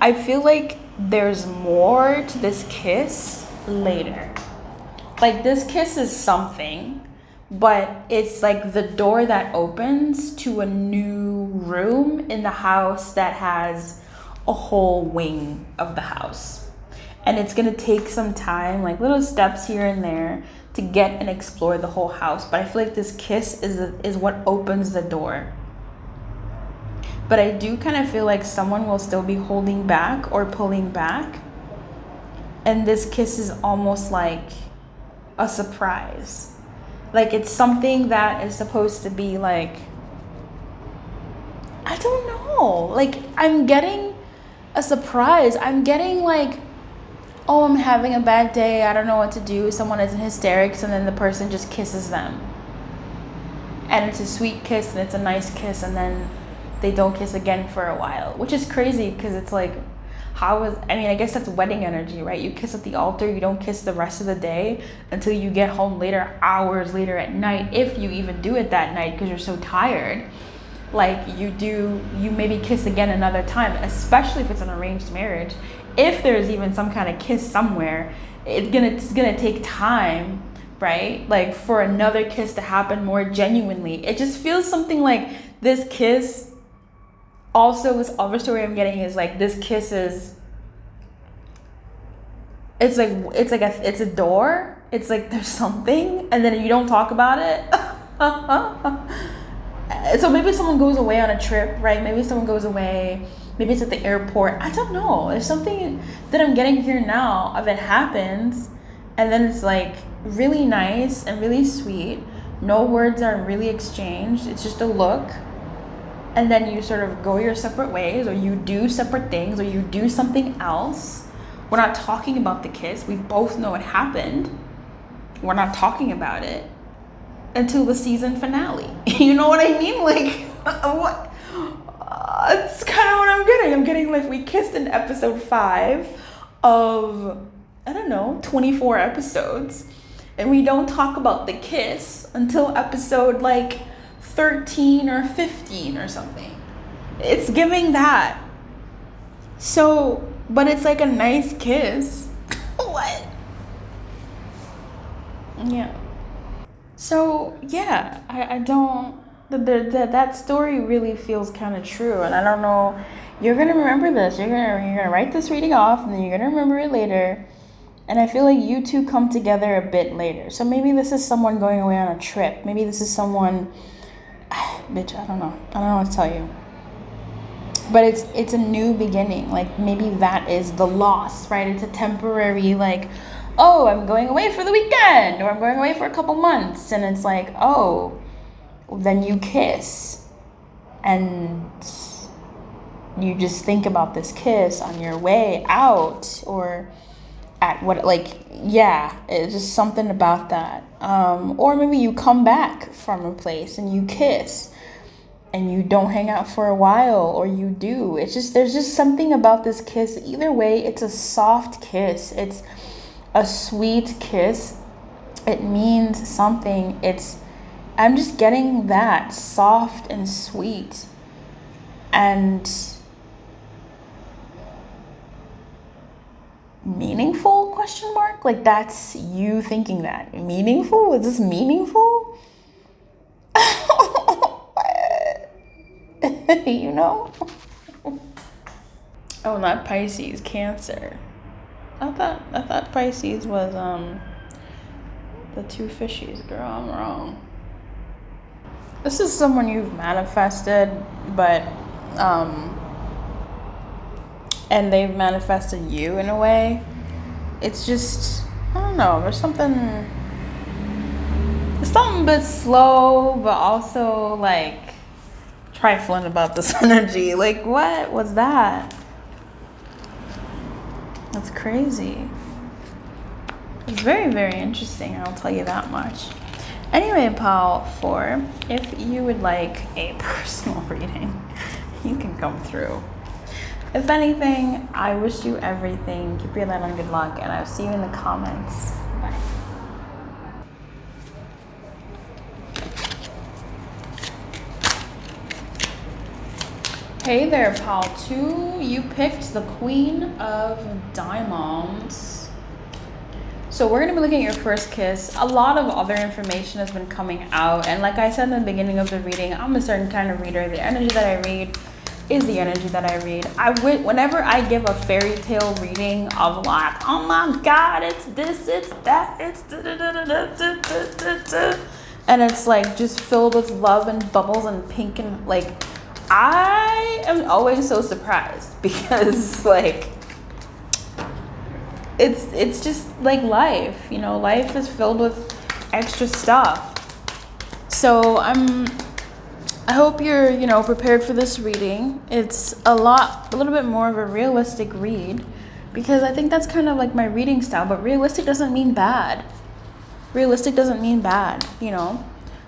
I feel like there's more to this kiss later. Like this kiss is something, but it's like the door that opens to a new room in the house that has a whole wing of the house. And it's gonna take some time, like little steps here and there, to get and explore the whole house. But I feel like this kiss is what opens the door. But I do kind of feel like someone will still be holding back or pulling back. And this kiss is almost like a surprise. Like it's something that is supposed to be like, I don't know. Like I'm getting a surprise. I'm getting like, oh, I'm having a bad day. I don't know what to do. Someone is in hysterics, and then the person just kisses them. And it's a sweet kiss, and it's a nice kiss, and then they don't kiss again for a while, which is crazy because it's like, I guess that's wedding energy, right? You kiss at the altar, you don't kiss the rest of the day until you get home later, hours later at night, if you even do it that night because you're so tired. Like you maybe kiss again another time, especially if it's an arranged marriage. If there's even some kind of kiss somewhere, it's gonna take time, right? Like for another kiss to happen more genuinely. It just feels something like this kiss. Also, this other story I'm getting is like this kiss is it's a door. It's like there's something, and then you don't talk about it. So maybe someone goes away on a trip, right? Maybe someone goes away. Maybe it's at the airport. I don't know. There's something that I'm getting here now of it happens, and then it's like really nice and really sweet. No words are really exchanged. It's just a look, and then you sort of go your separate ways, or you do separate things, or you do something else. We're not talking about the kiss. We both know it happened. We're not talking about it until the season finale. You know what I mean? Like, what? It's kind of what I'm getting. I'm getting like we kissed in episode 5 of, I don't know, 24 episodes. And we don't talk about the kiss until episode like 13 or 15 or something. It's giving that. So, but it's like a nice kiss. What? Yeah. So yeah, I don't. That story really feels kind of true, and I don't know. You're gonna remember this. You're gonna write this reading off, and then you're gonna remember it later. And I feel like you two come together a bit later. So maybe this is someone going away on a trip. Maybe this is someone. Bitch, I don't know. I don't know what to tell you. But it's a new beginning. Like maybe that is the loss, right? It's a temporary like. Oh, I'm going away for the weekend, or I'm going away for a couple months, and it's like, oh, then you kiss, and you just think about this kiss on your way out, or at what, like, yeah, it's just something about that. Or maybe you come back from a place and you kiss, and you don't hang out for a while, or you do. It's just, there's just something about this kiss. Either way, it's a soft kiss. It's a sweet kiss. It means something. I'm just getting that soft and sweet, and meaningful, question mark? Like that's you thinking that. Meaningful? Is this meaningful? You know? Oh, not Pisces, Cancer. I thought Pisces was the two fishies. Girl, I'm wrong. This is someone you've manifested, but and they've manifested you in a way. It's just, I don't know, there's something a bit slow, but also like trifling about this energy. Like, what was that? That's crazy. It's very, very interesting, I'll tell you that much. Anyway, pile 4, if you would like a personal reading, you can come through. If anything, I wish you everything. Keep your light on, good luck, and I'll see you in the comments. Bye. Hey there, pal 2. You picked the Queen of Diamonds. So we're going to be looking at your first kiss. A lot of other information has been coming out. And like I said in the beginning of the reading, I'm a certain kind of reader. The energy that I read is the energy that I read. Whenever I give a fairy tale reading of like, oh my God, it's this, it's that, it's and it's like just filled with love and bubbles and pink and like, I am always so surprised because like it's just like life, you know, life is filled with extra stuff. So I hope you're, you know, prepared for this reading. It's a little bit more of a realistic read because I think that's kind of like my reading style, but realistic doesn't mean bad. Realistic doesn't mean bad, you know?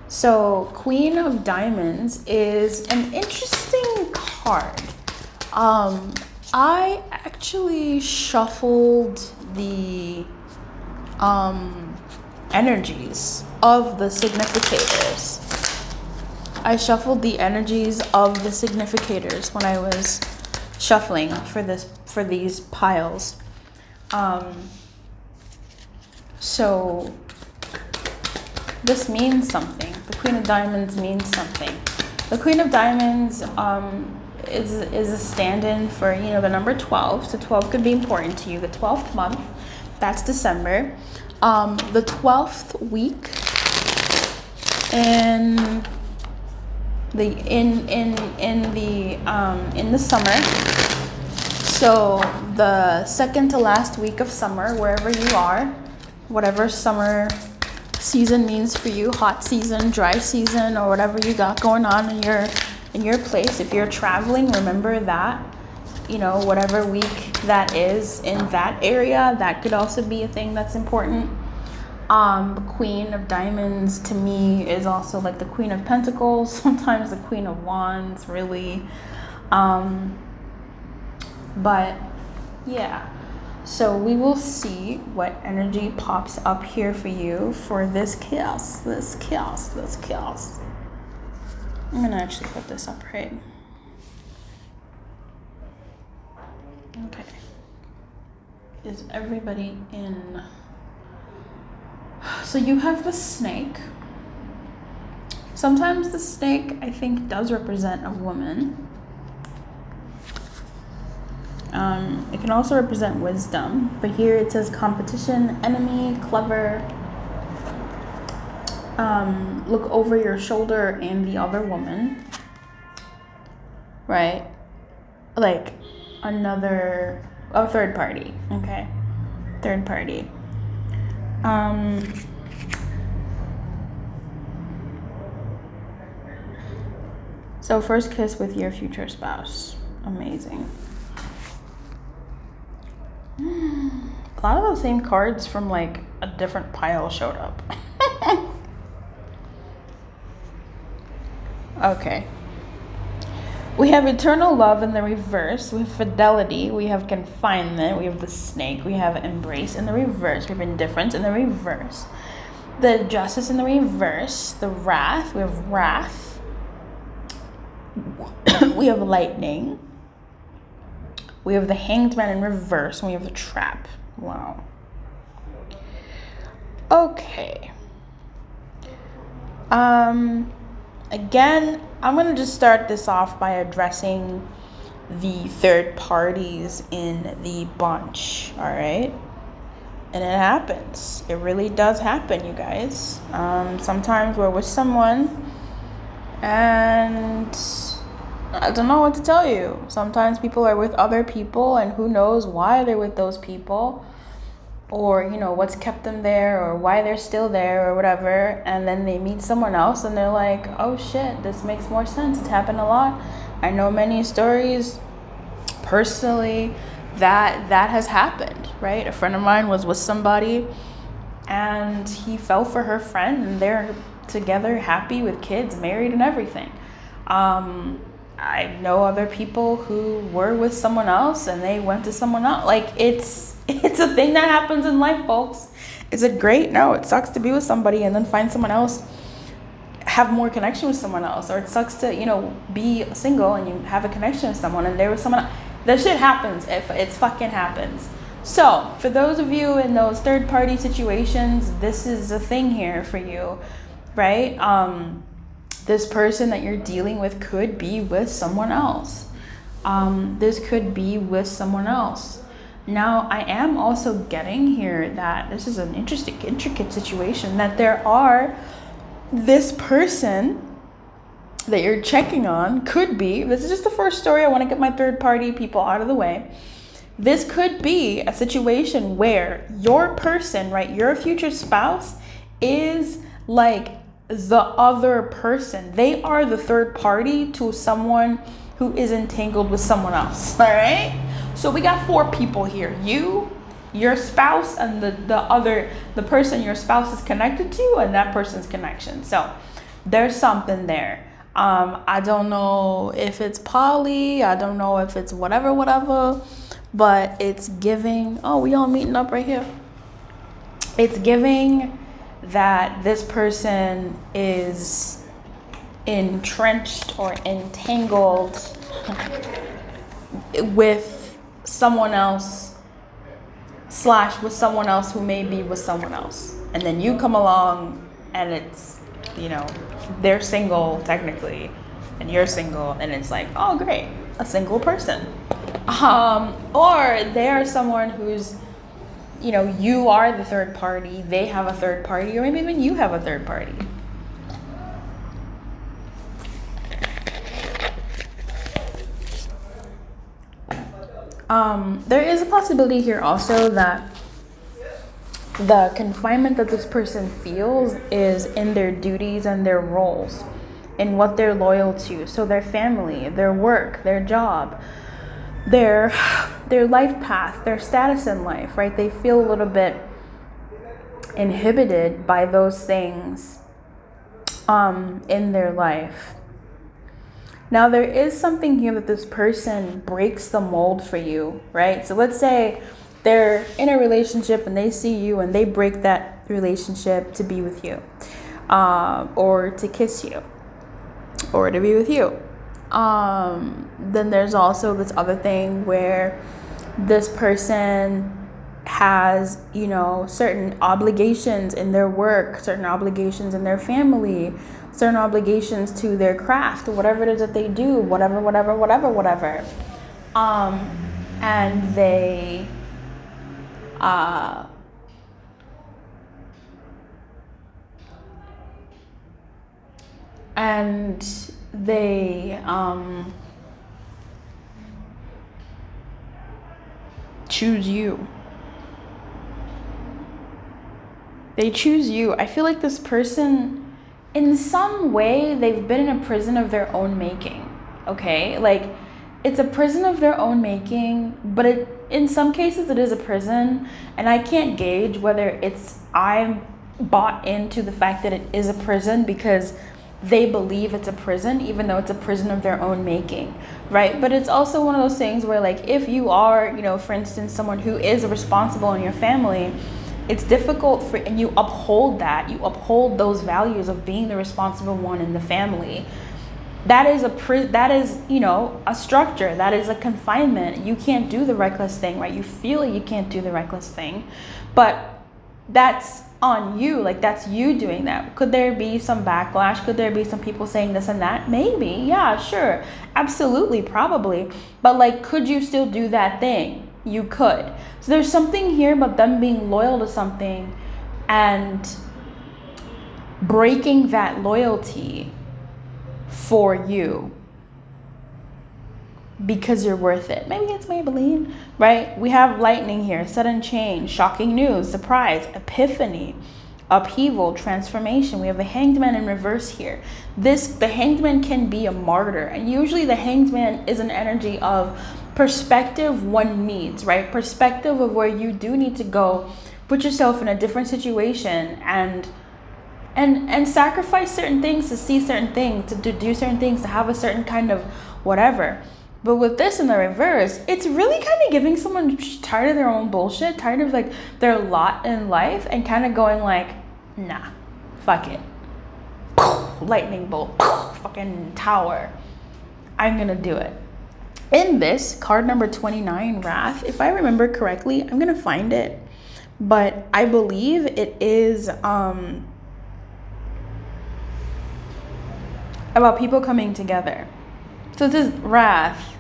So Queen of Diamonds is an interesting card. I actually shuffled the energies of the significators. I shuffled the energies of the significators when I was shuffling for these piles. So this means something. The Queen of Diamonds means something. The Queen of Diamonds is a stand-in for, you know, the number 12. So 12 could be important to you. The 12th month That's December. The 12th week in the summer. So the second to last week of summer, wherever you are, whatever summer season means for you, hot season, dry season, or whatever you got going on in your place. If you're traveling, remember that, you know, whatever week that is in that area, that could also be a thing that's important. Queen of Diamonds to me is also like the Queen of Pentacles, sometimes the Queen of Wands, really. But yeah, so we will see what energy pops up here for you for this chaos. I'm gonna actually put this up right. Okay. Is everybody in? So you have the snake. Sometimes the snake, I think, does represent a woman. It can also represent wisdom, but here it says competition, enemy, clever, look over your shoulder and the other woman, right? Like a third party, okay? Third party. So first kiss with your future spouse. Amazing. A lot of the same cards from like a different pile showed up. Okay. We have eternal love in the reverse. We have fidelity. We have confinement. We have the snake. We have embrace in the reverse. We have indifference in the reverse. The justice in the reverse. The wrath. We have wrath. We have lightning. We have the hanged man in reverse. And we have the trap. Wow. Okay. Again, I'm going to just start this off by addressing the third parties in the bunch, all right? And it happens. It really does happen, you guys. Sometimes we're with someone and I don't know what to tell you. Sometimes people are with other people and who knows why they're with those people, or you know what's kept them there, or why they're still there, or whatever, and then they meet someone else and they're like, oh shit, this makes more sense. It's happened a lot. I know many stories personally that has happened, right? A friend of mine was with somebody and he fell for her friend and they're together, happy with kids, married and everything. I know other people who were with someone else and they went to someone else. Like it's a thing that happens in life, folks. Is it great? No, it sucks to be with somebody and then find someone else, have more connection with someone else. Or it sucks to, you know, be single and you have a connection with someone and there was someone else. That shit happens. It fucking happens. So for those of you in those third party situations, this is a thing here for you, right? This person that you're dealing with could be with someone else. This could be with someone else. Now, I am also getting here that this is an intricate situation, that there are this person that you're checking on could be, this is just the first story. I want to get my third party people out of the way. This could be a situation where your person, right, your future spouse is like the other person. They are the third party to someone who is entangled with someone else, all right? So we got 4 people here. You, your spouse, and the person your spouse is connected to, and that person's connection. So there's something there. I don't know if it's poly, I don't know if it's whatever, but it's giving, oh, we all meeting up right here. It's giving that this person is entrenched or entangled with someone else / with someone else who may be with someone else. And then you come along and it's, you know, they're single technically and you're single and it's like, oh great, a single person. Or they are someone who's you know, you are the third party, they have a third party, or maybe even you have a third party. There is a possibility here also that the confinement that this person feels is in their duties and their roles, in what they're loyal to. So their family, their work, their job, their life path, their status in life, right? They feel a little bit inhibited by those things in their life. Now, there is something here that this person breaks the mold for you, right? So let's say they're in a relationship and they see you and they break that relationship to be with you, or to kiss you, or to be with you. Then there's also this other thing where this person has, you know, certain obligations in their work, certain obligations in their family, certain obligations to their craft, whatever it is that they do, whatever. And they choose you. They choose you. I feel like this person, in some way, they've been in a prison of their own making, okay? Like, it's a prison of their own making, but in some cases it is a prison, and I can't gauge whether I'm bought into the fact that it is a prison because they believe it's a prison, even though it's a prison of their own making, right? But it's also one of those things where, like, if you are, you know, for instance, someone who is responsible in your family, it's difficult and you uphold those values of being the responsible one in the family. That is, you know, a structure. That is a confinement. You can't do the reckless thing, right? You feel like you can't do the reckless thing, but that's on you. Like, that's you doing that. Could there be some backlash? Could there be some people saying this and that? Maybe. Yeah, sure. Absolutely. Probably. But, like, could you still do that thing? You could. So there's something here about them being loyal to something and breaking that loyalty for you because you're worth it. Maybe it's Maybelline, right? We have lightning here, sudden change, shocking news, surprise, epiphany, upheaval, transformation. We have the Hanged Man in reverse here. The Hanged Man can be a martyr, and usually the Hanged Man is an energy of perspective one needs, right? Perspective of where you do need to go, put yourself in a different situation, and sacrifice certain things to see certain things, to do certain things, to have a certain kind of whatever. But with this in the reverse, it's really kind of giving someone tired of their own bullshit, tired of like their lot in life, and kind of going like, nah, fuck it. Lightning bolt, fucking tower. I'm gonna do it. In this, card number 29, Wrath, if I remember correctly, I'm gonna find it, but I believe it is about people coming together. So this is Wrath.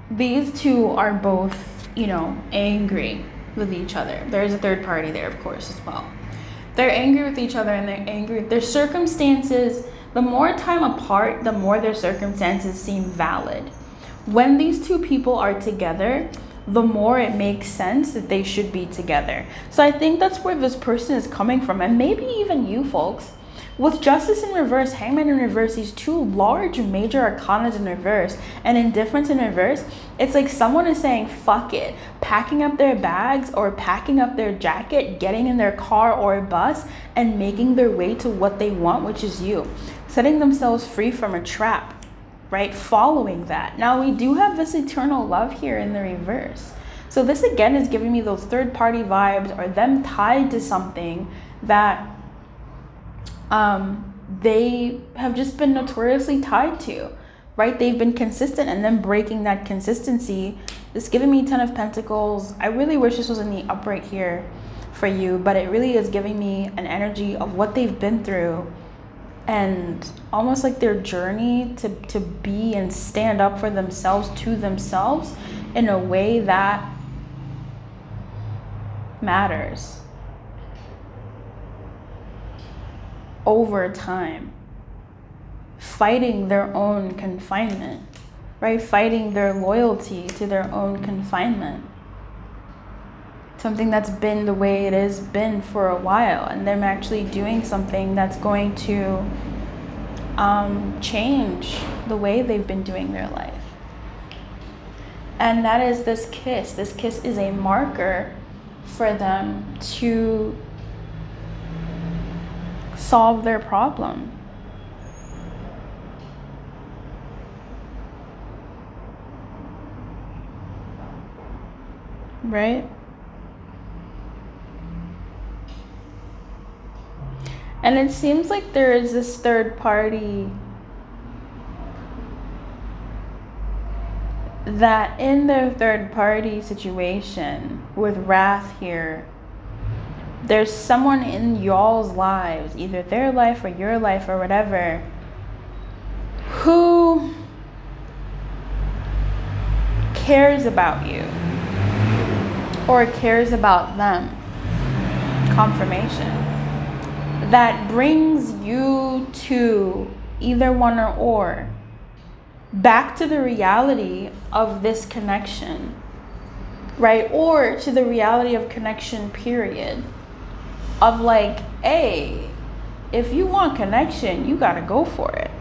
These two are both, you know, angry with each other. There is a third party there, of course, as well. They're angry with each other, and they're angry. Their circumstances, the more time apart, the more their circumstances seem valid. When these two people are together, the more it makes sense that they should be together. So I think that's where this person is coming from, and maybe even you folks. With Justice in reverse, Hangman in reverse, these two large major arcanas in reverse, and Indifference in reverse, it's like someone is saying, fuck it, packing up their bags or packing up their jacket, getting in their car or bus, and making their way to what they want, which is you. Setting themselves free from a trap, right? Following that. Now, we do have this eternal love here in the reverse. So this, again, is giving me those third-party vibes, or them tied to something that they have just been notoriously tied to, right? They've been consistent, and then breaking that consistency. It's giving me 10 of Pentacles. I really wish this was in the upright here for you, but it really is giving me an energy of what they've been through, and almost like their journey to be and stand up for themselves, to themselves, in a way that matters over time. Fighting their own confinement, right? Fighting their loyalty to their own confinement. Something that's been the way it has been for a while, and them actually doing something that's going to change the way they've been doing their life. And that is this kiss. This kiss is a marker for them to solve their problem. Right? And it seems like there is this third party that in their third party situation with wrath here, there's someone in y'all's lives, either their life or your life or whatever, who cares about you or cares about them. Confirmation. That brings you to either one or back to the reality of this connection, right? Or to the reality of connection, period. Of like, hey, if you want connection, you gotta go for it.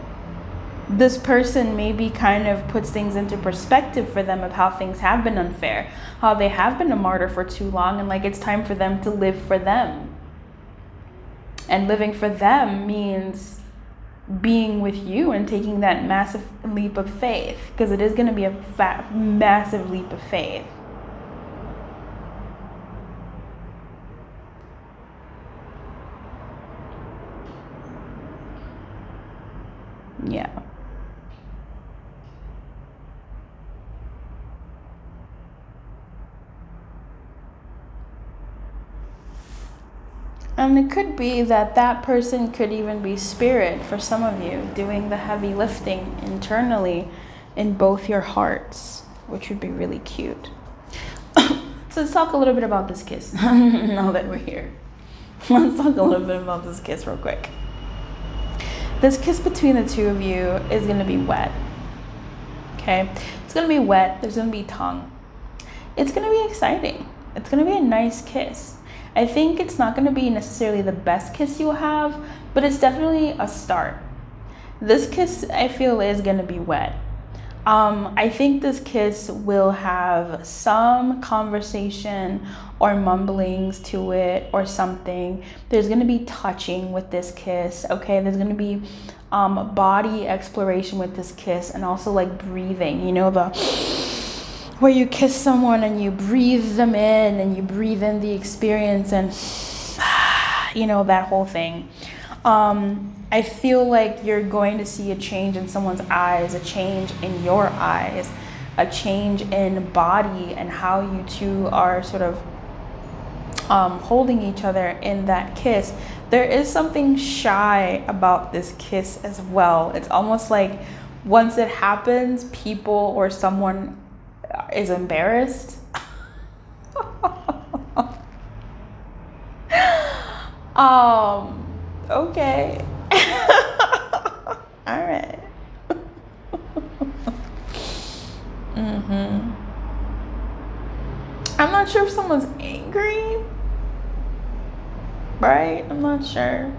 This person maybe kind of puts things into perspective for them of how things have been unfair, how they have been a martyr for too long, and like it's time for them to live for them. And living for them means being with you and taking that massive leap of faith, because it is going to be a massive leap of faith. Yeah. And it could be that that person could even be spirit for some of you, doing the heavy lifting internally in both your hearts, which would be really cute. So let's talk a little bit about this kiss now that we're here. Let's talk a little bit about this kiss real quick. This kiss between the two of you is going to be wet. Okay? It's going to be wet. There's going to be tongue. It's going to be exciting. It's going to be a nice kiss. I think it's not going to be necessarily the best kiss you'll have, but it's definitely a start. This kiss, I feel, is going to be wet. I think this kiss will have some conversation or mumblings to it or something. There's going to be touching with this kiss, okay? There's going to be body exploration with this kiss, and also like breathing, you know, where you kiss someone and you breathe them in and you breathe in the experience and, you know, that whole thing. I feel like you're going to see a change in someone's eyes, a change in your eyes, a change in body and how you two are sort of holding each other in that kiss. There is something shy about this kiss as well. It's almost like once it happens, people or someone is embarrassed. Okay. All right. I'm not sure if someone's angry, right? I'm not sure.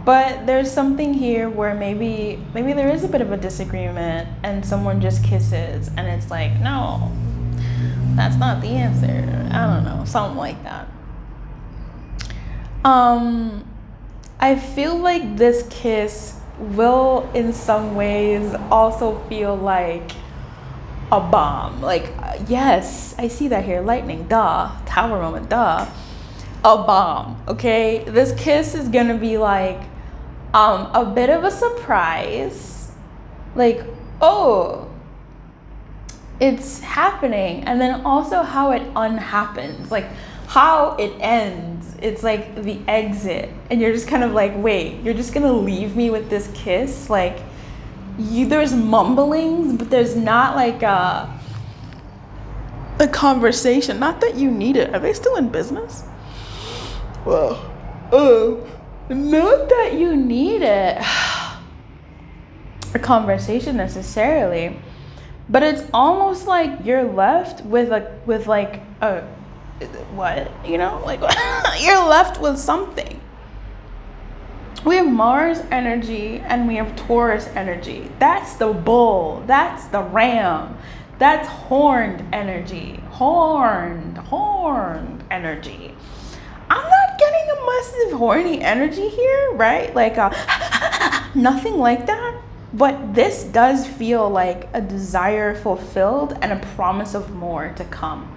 But there's something here where maybe there is a bit of a disagreement and someone just kisses and it's like, no, that's not the answer. I don't know, something like that. I feel like this kiss will in some ways also feel like a bomb. Like, yes, I see that here. Lightning, duh. Tower moment, duh. A bomb, okay? This kiss is gonna be like a bit of a surprise. Like, oh, it's happening. And then also how it unhappens. Like, how it ends. It's like the exit. And you're just kind of like, wait, you're just gonna leave me with this kiss? Like, there's mumblings, but there's not like a conversation. Not that you need it. Are they still in business? Well, not that you need it, a conversation necessarily, but it's almost like you're left with a what, you know, like you're left with something. We have Mars energy and we have Taurus energy. That's the bull. That's the ram. That's horned energy. Horned energy. I'm not getting a massive horny energy here, right? Like nothing like that. But this does feel like a desire fulfilled and a promise of more to come.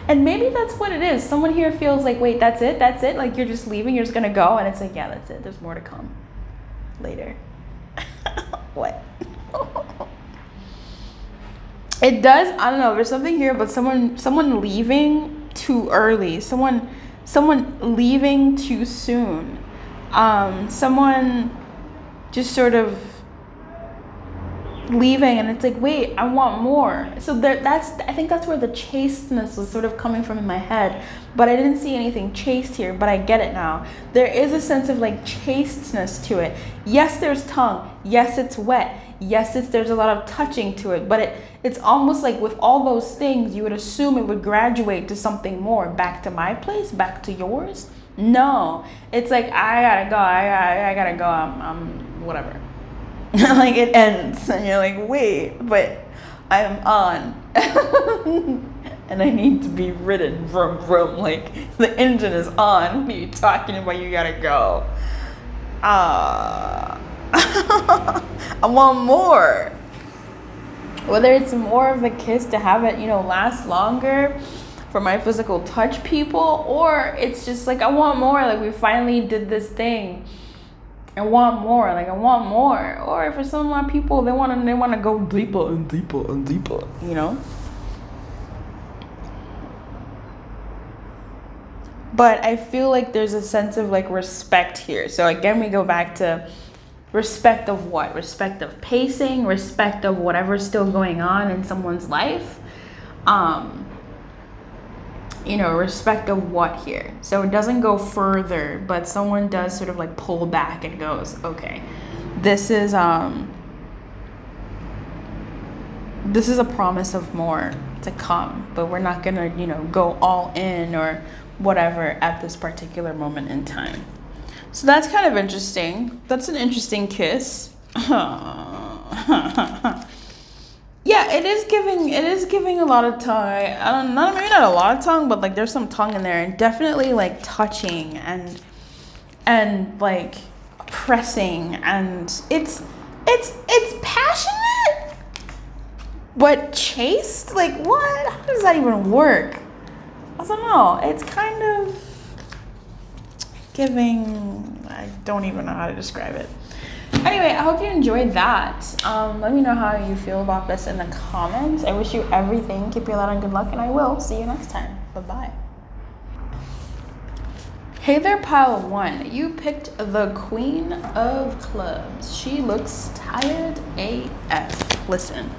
And maybe that's what it is. Someone here feels like, wait, that's it? Like you're just leaving, you're just gonna go. And it's like, yeah, that's it. There's more to come later. What? It does, I don't know, there's something here, but someone leaving too early. Someone leaving too soon. Someone just sort of leaving, and it's like, wait, I want more. So I think that's where the chasteness was sort of coming from in my head, but I didn't see anything chaste here, but I get it now. There is a sense of like chasteness to it. Yes, there's tongue. Yes, it's wet. Yes, there's a lot of touching to it, but it's almost like with all those things, you would assume it would graduate to something more. Back to my place, back to yours. No, it's like, I gotta go. I gotta go. I'm whatever. Like it ends and you're like, wait, but I'm on. And I need to be ridden from like the engine is on. What are you talking about? You gotta go. I want more. Whether it's more of a kiss to have it, last longer for my physical touch people, or it's just like, I want more. Like we finally did this thing. I want more, or for some of my people, they want to go deeper and deeper and deeper, But I feel like there's a sense of like respect here. So again, we go back to respect of what? Respect of pacing, respect of whatever's still going on in someone's life. Respect of what here? So it doesn't go further, but someone does sort of like pull back and goes, okay, this is a promise of more to come, but we're not gonna, go all in or whatever at this particular moment in time. So that's kind of interesting. That's an interesting kiss. Yeah, it is giving a lot of tongue. Maybe not a lot of tongue, but like there's some tongue in there, and definitely like touching and like pressing, and it's passionate, but chaste. Like what? How does that even work? I don't know. It's kind of giving. I don't even know how to describe it. Anyway, I hope you enjoyed that. Let me know how you feel about this in the comments. I wish you everything. Keep your light on, good luck, and I will see you next time. Bye-bye. Hey there, pile one. You picked the Queen of Clubs. She looks tired AF. Listen.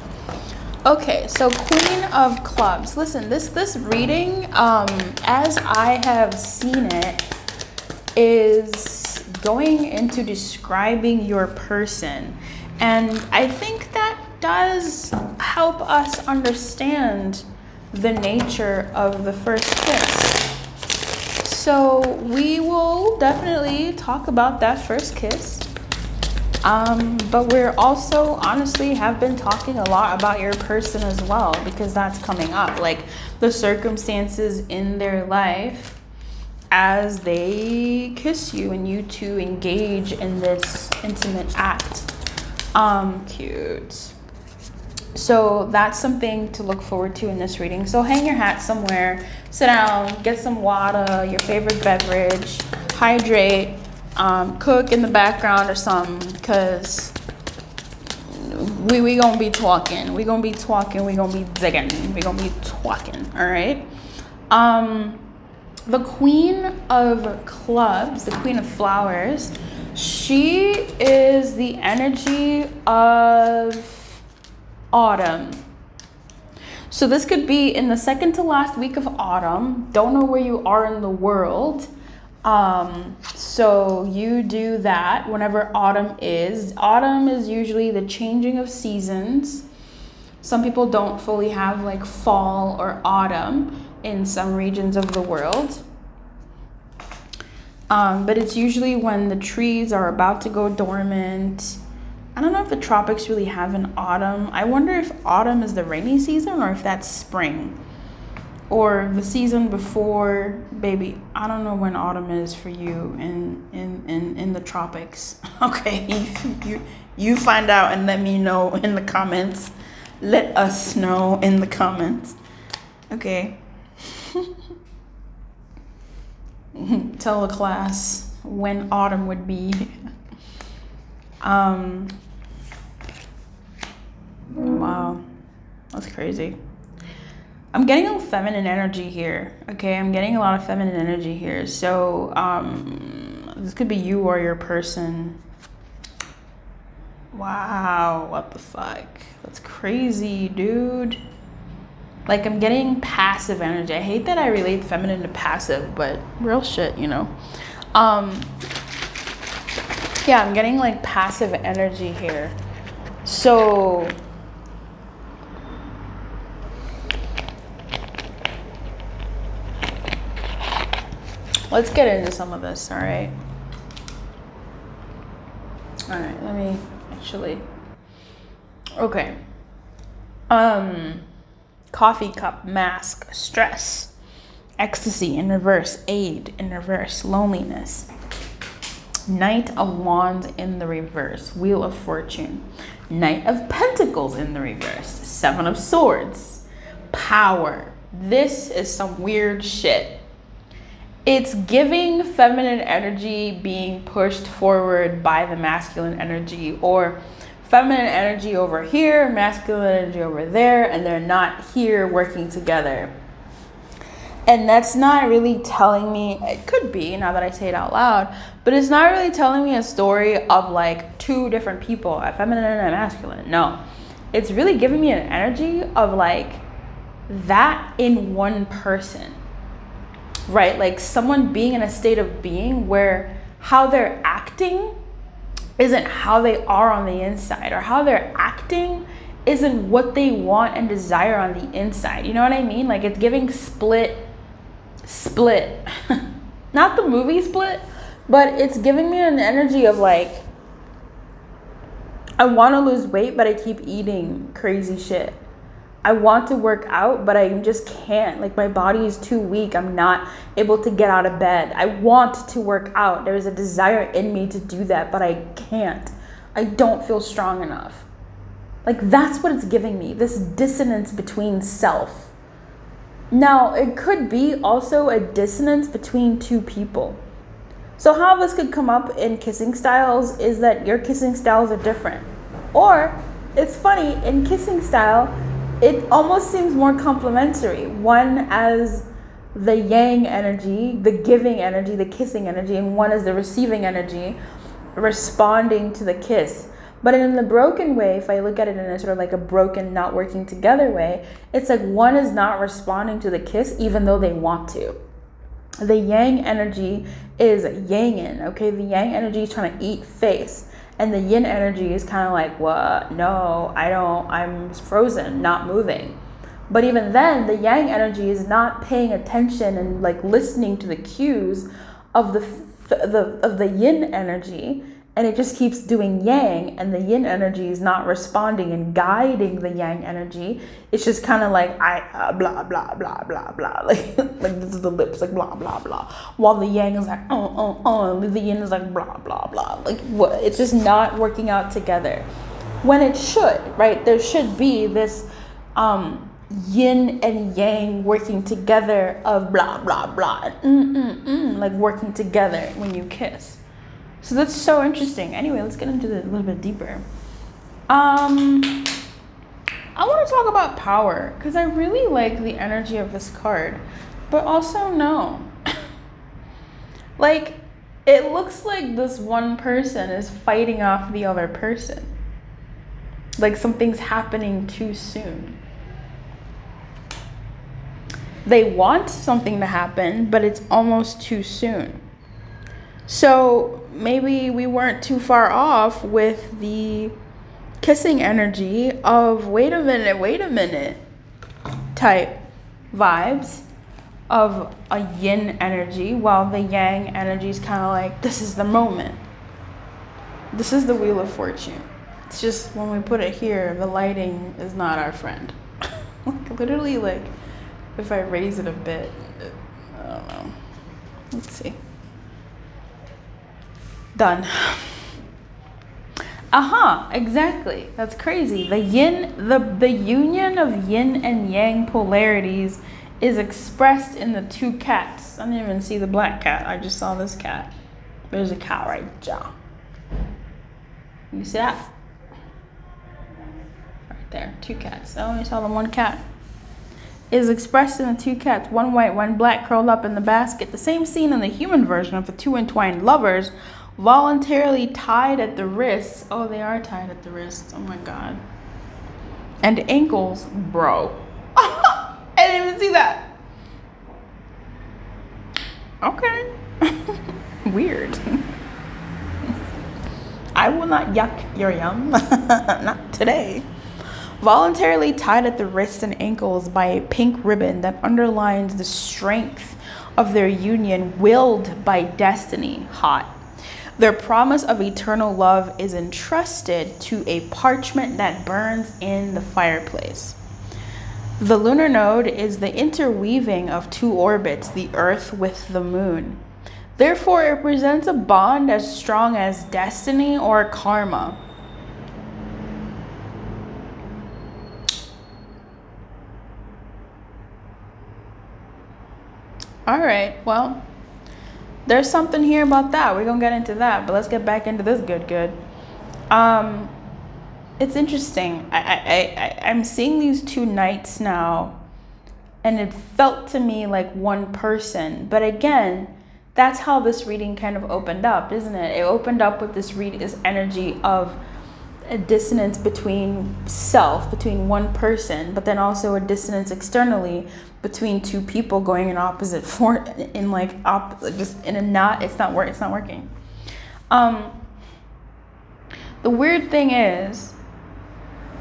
Okay, so Queen of Clubs. Listen, this reading, as I have seen it, is going into describing your person, and I think that does help us understand the nature of the first kiss. So we will definitely talk about that first kiss, but we're also honestly have been talking a lot about your person as well, because that's coming up, like the circumstances in their life as they kiss you and you two engage in this intimate act. Cute. So that's something to look forward to in this reading. So hang your hat somewhere, sit down, get some water, your favorite beverage, hydrate, cook in the background or something, because we gonna be talking. We gonna be talking. We gonna be digging. We gonna be talking. All right. The Queen of Clubs, the Queen of Flowers, she is the energy of autumn. So this could be in the second to last week of autumn. Don't know where you are in the world. So you do that whenever autumn is. Autumn is usually the changing of seasons. Some people don't fully have like fall or autumn in some regions of the world. But it's usually when the trees are about to go dormant. I don't know if the tropics really have an autumn. I wonder if autumn is the rainy season or if that's spring. Or the season before, baby. I don't know when autumn is for you in the tropics. Okay, you find out and let me know in the comments. Let us know in the comments. Okay. Tell the class when autumn would be. Wow, that's crazy. I'm getting a feminine energy here. Okay, I'm getting a lot of feminine energy here. So this could be you or your person. Wow, what the fuck? That's crazy, dude. Like, I'm getting passive energy. I hate that I relate feminine to passive, but real shit, you know. Yeah, I'm getting like passive energy here. So let's get into some of this, all right? All right, let me actually. Okay. Coffee cup, mask, stress, ecstasy in reverse, aid in reverse, loneliness. Knight of Wands in the reverse, Wheel of Fortune, Knight of Pentacles in the reverse, Seven of Swords, Power. This is some weird shit. It's giving feminine energy being pushed forward by the masculine energy, or feminine energy over here, masculine energy over there, and they're not here working together. And that's not really telling me, it could be now that I say it out loud, but it's not really telling me a story of like two different people, a feminine and a masculine. No, it's really giving me an energy of like that in one person, right? Like someone being in a state of being where how they're acting isn't how they are on the inside, or how they're acting isn't what they want and desire on the inside. You know what I mean? Like it's giving split. Not the movie Split, but it's giving me an energy of like, I want to lose weight, but I keep eating crazy shit. I want to work out, but I just can't. Like my body is too weak. I'm not able to get out of bed. I want to work out. There's a desire in me to do that, but I can't. I don't feel strong enough. Like that's what it's giving me, this dissonance between self. Now, it could be also a dissonance between two people. So how this could come up in kissing styles is that your kissing styles are different. Or, it's funny, in kissing style, it almost seems more complementary. One as the yang energy, the giving energy, the kissing energy, and one as the receiving energy, responding to the kiss. But in the broken way, if I look at it in a sort of like a broken, not working together way, it's like one is not responding to the kiss even though they want to. The yang energy is yangin, okay? The yang energy is trying to eat face. And the yin energy is kind of like, what? No, I don't, I'm frozen, not moving. But even then, the yang energy is not paying attention and like listening to the cues of the yin energy. And it just keeps doing yang, and the yin energy is not responding and guiding the yang energy. It's just kind of like blah blah blah blah blah, like this is the lips, like blah blah blah, while the yang is like the yin is like blah blah blah. Like what? It's just not working out together. When it should, right? There should be this yin and yang working together of blah blah blah, like working together when you kiss. So that's so interesting. Anyway, let's get into it a little bit deeper. I want to talk about power because I really like the energy of this card, but also no. Like, it looks like this one person is fighting off the other person. Like something's happening too soon. They want something to happen, but it's almost too soon. So maybe we weren't too far off with the kissing energy of wait a minute type vibes of a yin energy, while the yang energy is kind of like, this is the moment. This is the Wheel of Fortune. It's just when we put it here, the lighting is not our friend. Like literally, like if I raise it a bit, I don't know. Let's see. Done. Exactly. That's crazy. The yin, the union of yin and yang polarities is expressed in the two cats. I didn't even see the black cat. I just saw this cat. There's a cat right there. You see that? Right there, two cats. I only saw the one cat. Is expressed in the two cats, one white, one black, curled up in the basket. The same scene in the human version of the two entwined lovers, voluntarily tied at the wrists. Oh, they are tied at the wrists. Oh my god. And ankles, bro. I didn't even see that. Okay. Weird. I will not yuck your yum. Not today. Voluntarily tied at the wrists and ankles by a pink ribbon that underlines the strength of their union, willed by destiny. Hot. Their promise of eternal love is entrusted to a parchment that burns in the fireplace. The lunar node is the interweaving of two orbits, the Earth with the Moon. Therefore, it represents a bond as strong as destiny or karma. All right, well, there's something here about that. We're gonna get into that, but let's get back into this good. It's interesting. I'm seeing these two knights now, and it felt to me like one person. But again, that's how this reading kind of opened up, isn't it? It opened up with this energy of a dissonance between self, between one person, but then also a dissonance externally between two people going in opposite form, in like just in a knot. It's not working. The weird thing is,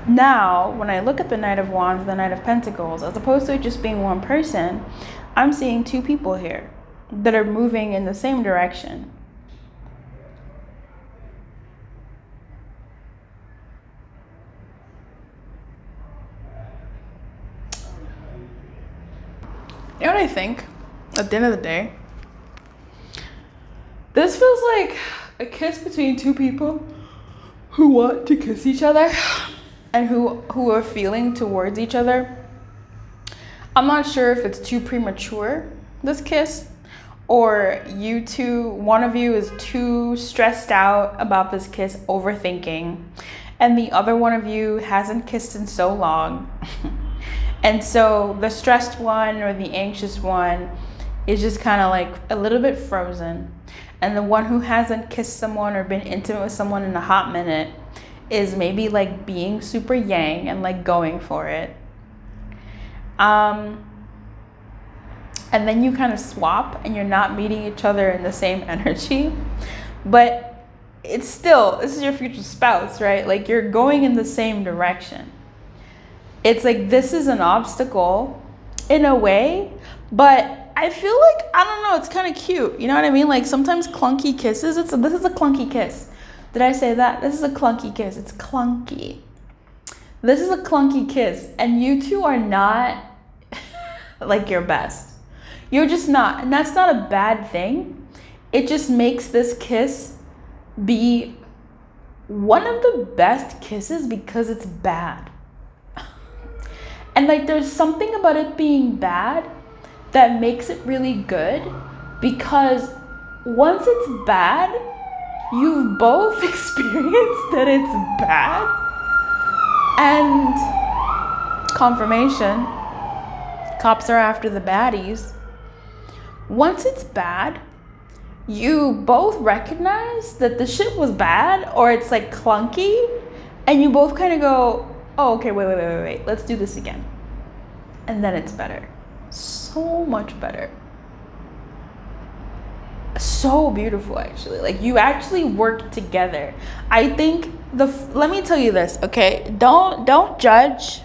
now when I look at the Knight of Wands, the Knight of Pentacles, as opposed to it just being one person, I'm seeing two people here that are moving in the same direction. You know what I think? At the end of the day, this feels like a kiss between two people who want to kiss each other and who are feeling towards each other. I'm not sure if it's too premature, this kiss, or one of you is too stressed out about this kiss, overthinking, and the other one of you hasn't kissed in so long. And so the stressed one or the anxious one is just kind of like a little bit frozen. And the one who hasn't kissed someone or been intimate with someone in a hot minute is maybe like being super yang and like going for it. And then you kind of swap and you're not meeting each other in the same energy. But it's still, this is your future spouse, right? Like you're going in the same direction. It's like this is an obstacle in a way, but I feel like, I don't know, it's kind of cute. You know what I mean? Like sometimes clunky kisses, this is a clunky kiss. Did I say that? This is a clunky kiss. It's clunky. This is a clunky kiss. And you two are not like your best. You're just not. And that's not a bad thing. It just makes this kiss be one of the best kisses because it's bad. And like there's something about it being bad that makes it really good, because once it's bad, you've both experienced that it's bad. And confirmation, cops are after the baddies. Once it's bad, you both recognize that the shit was bad, or it's like clunky, and you both kind of go, oh, okay, wait, let's do this again. And then it's better. So much better. so beautiful, actually. Like, you actually work together. I think let me tell you this, okay? Don't judge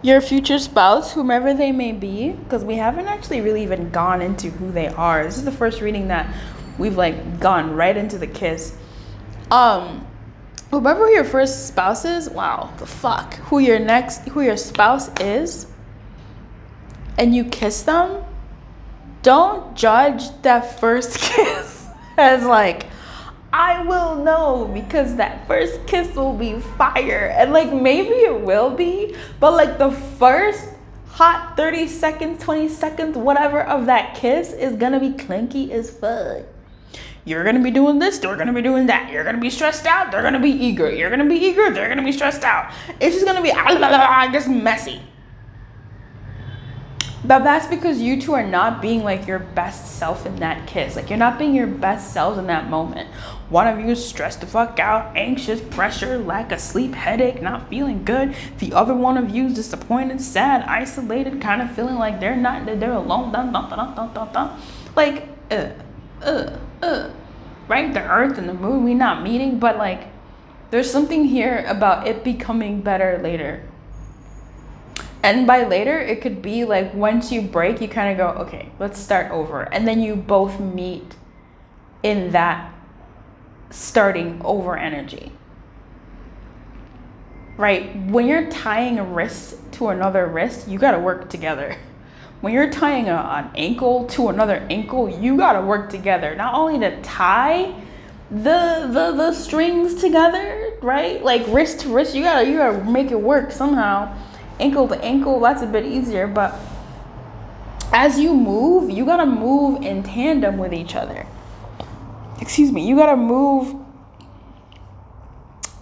your future spouse, whomever they may be, because we haven't actually really even gone into who they are. This is the first reading that we've like gone right into the kiss. Whoever your first spouse is, wow, the fuck, who your spouse is, and you kiss them, don't judge that first kiss as like, I will know, because that first kiss will be fire. And like, maybe it will be, but like the first hot 30 seconds, 20 seconds, whatever of that kiss is gonna be clunky as fuck. You're gonna be doing this, they're gonna be doing that. You're gonna be stressed out, they're gonna be eager. You're gonna be eager, they're gonna be stressed out. It's just gonna be just messy. But that's because you two are not being like your best self in that kiss. Like, you're not being your best selves in that moment. One of you is stressed the fuck out, anxious, pressure, lack of sleep, headache, not feeling good. The other one of you is disappointed, sad, isolated, kind of feeling like they're alone. Like, right? The earth and the moon, we not meeting, but like, there's something here about it becoming better later. And by later, it could be like, once you break, you kind of go, okay, let's start over. And then you both meet in that starting over energy. Right? When you're tying a wrist to another wrist, you got to work together. When you're tying an ankle to another ankle, you got to work together. Not only to tie the strings together, right? Like wrist to wrist, you gotta make it work somehow. Ankle to ankle, that's a bit easier, but as you move, you gotta move in tandem with each other. Excuse me, you gotta move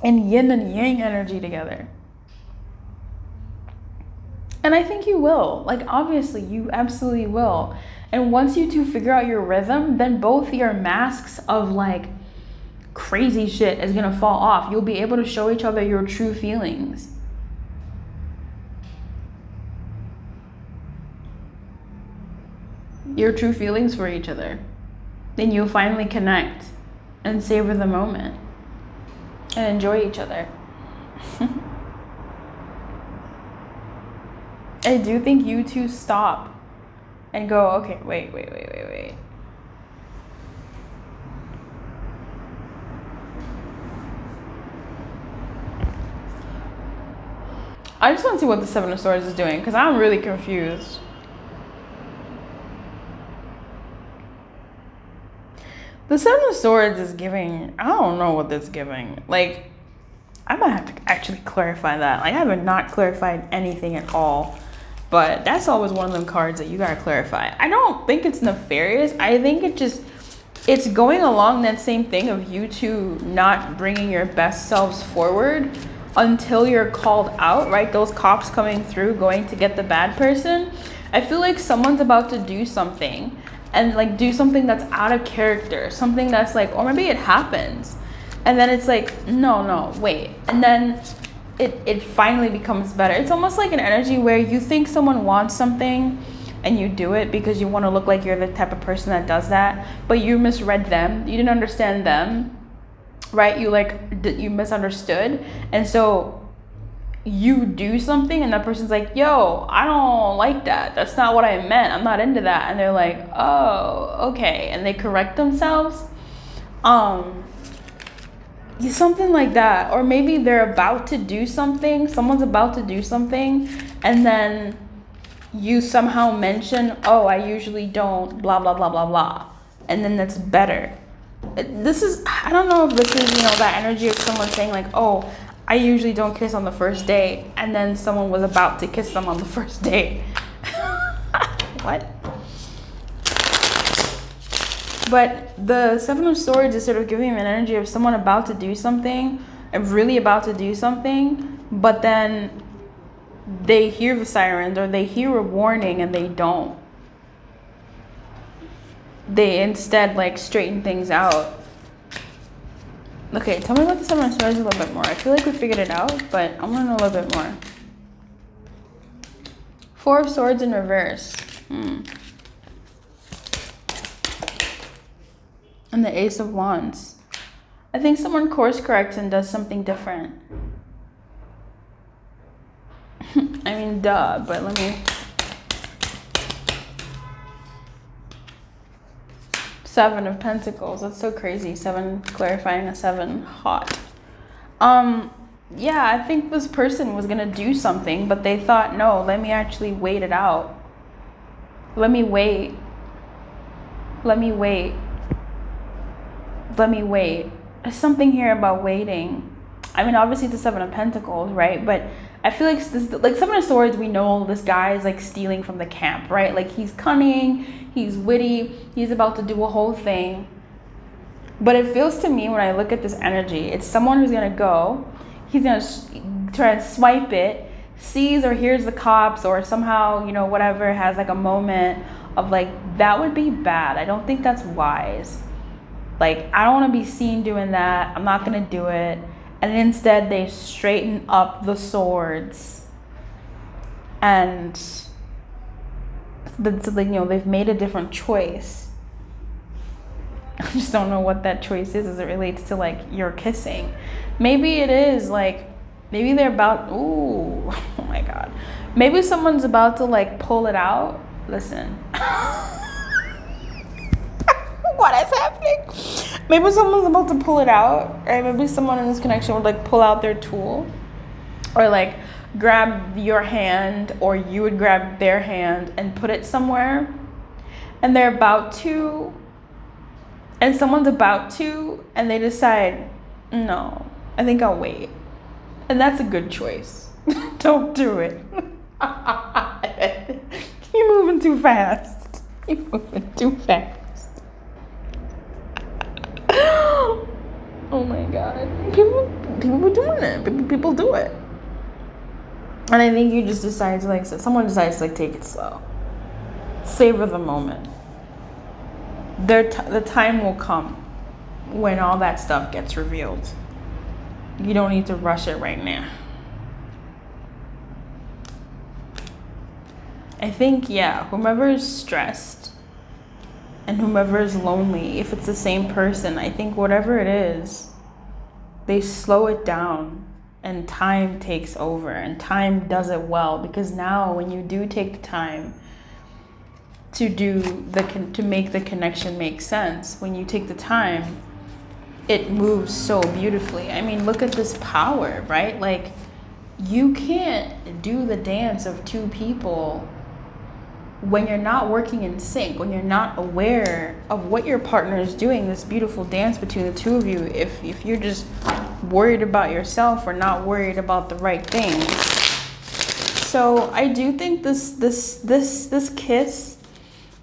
in yin and yang energy together. And I think you will. Like, obviously, you absolutely will. And once you two figure out your rhythm, then both your masks of like crazy shit is gonna fall off. You'll be able to show each other your true feelings. Your true feelings for each other. Then you'll finally connect and savor the moment and enjoy each other. I do think you two stop and go, okay, wait. I just want to see what the Seven of Swords is doing, because I'm really confused. The Seven of Swords is giving, I don't know what that's giving. Like, I might have to actually clarify that. Like, I have not clarified anything at all. But that's always one of them cards that you gotta clarify. I don't think it's nefarious. I think it's going along that same thing of you two not bringing your best selves forward until you're called out, right? Those cops coming through, going to get the bad person. I feel like someone's about to do something and like do something that's out of character, something that's like, or maybe it happens. And then it's like, no, wait. And then it finally becomes better. It's almost like an energy where you think someone wants something and you do it because you want to look like you're the type of person that does that, but you misread them. You didn't understand them, right? You misunderstood. And so you do something and that person's like, yo, I don't like that. That's not what I meant. I'm not into that. And they're like, oh, okay. And they correct themselves. Something like that. Or maybe they're about to do something, someone's about to do something, and then you somehow mention, oh, I usually don't blah blah blah blah blah, and then that's better. This is, I don't know if this is, that energy of someone saying like, oh, I usually don't kiss on the first date, and then someone was about to kiss them on the first date. What? But the Seven of Swords is sort of giving an energy of someone about to do something, and really about to do something, but then they hear the sirens or they hear a warning and they don't. They instead like straighten things out. Okay, tell me about the Seven of Swords a little bit more. I feel like we figured it out, but I want to know a little bit more. Four of Swords in reverse. And the Ace of Wands. I think someone course corrects and does something different. I mean, duh, but let me... Seven of Pentacles. That's so crazy. 7 clarifying a 7. Hot. Yeah, I think this person was gonna do something, but they thought, no, let me actually wait it out. Let me wait. Let me wait. Let me wait. There's something here about waiting. I mean, obviously it's the 7 of Pentacles, right? But I feel like this, like 7 of Swords, we know this guy is like stealing from the camp, right? Like he's cunning, he's witty, he's about to do a whole thing. But it feels to me when I look at this energy, it's someone who's gonna go, he's gonna try to swipe it, sees or hears the cops, or somehow, you know, whatever, has like a moment of like, that would be bad. I don't think that's wise. Like, I don't want to be seen doing that. I'm not going to do it. And instead, they straighten up the swords. And, you know, they've made a different choice. I just don't know what that choice is as it relates to, like, your kissing. Maybe it is, like, maybe they're about, ooh, oh my God. Maybe someone's about to, like, pull it out. Listen. What is happening? Maybe someone's about to pull it out, right? Maybe someone in this connection would like pull out their tool, or like grab your hand, or you would grab their hand and put it somewhere, and they're about to, and someone's about to, and they decide, no, I think I'll wait. And that's a good choice. Don't do it. You're moving too fast. You're moving too fast. Oh my God. People are doing it. People do it. And I think you just decide to like, so someone decides to like take it slow. Savor the moment. The time will come when all that stuff gets revealed. You don't need to rush it right now. I think, yeah, whomever is stressed and whomever is lonely, if it's the same person, I think whatever it is, they slow it down and time takes over, and time does it well, because now when you do take the time to make the connection make sense, when you take the time, it moves so beautifully. I mean, look at this power, right? Like, you can't do the dance of two people when you're not working in sync, when you're not aware of what your partner is doing, this beautiful dance between the two of you, if you're just worried about yourself or not worried about the right things. So I do think this kiss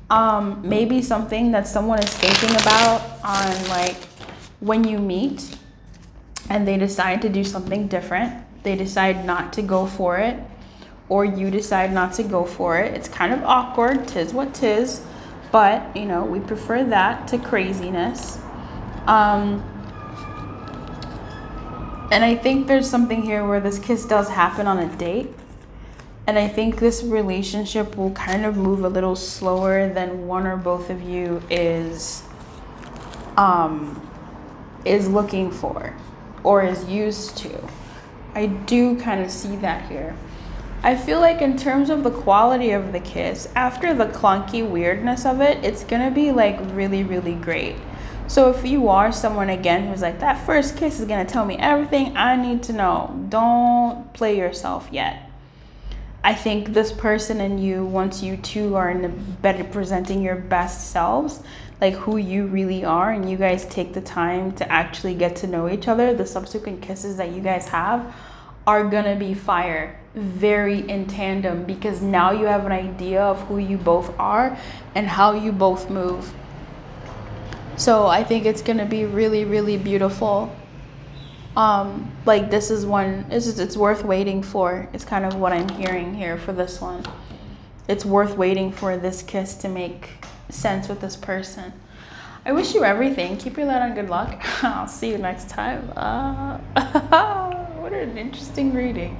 may be something that someone is thinking about on like when you meet and they decide to do something different. They decide not to go for it, or you decide not to go for it. It's kind of awkward, tis what tis, but you know, we prefer that to craziness. And I think there's something here where this kiss does happen on a date, and I think this relationship will kind of move a little slower than one or both of you is looking for or is used to. I do kind of see that here. I feel like in terms of the quality of the kiss, after the clunky weirdness of it, it's gonna be like really, really great. So if you are someone again who's like, that first kiss is gonna tell me everything I need to know, don't play yourself yet. I think this person and you, once you two are in the better presenting your best selves, like who you really are, and you guys take the time to actually get to know each other, the subsequent kisses that you guys have are gonna be fire, very in tandem, because now you have an idea of who you both are and how you both move. So I think it's gonna be really, really beautiful. Like this is one, it's worth waiting for. It's kind of what I'm hearing here for this one. It's worth waiting for this kiss to make sense with this person. I wish you everything. Keep your light on. Good luck. I'll see you next time. What an interesting reading.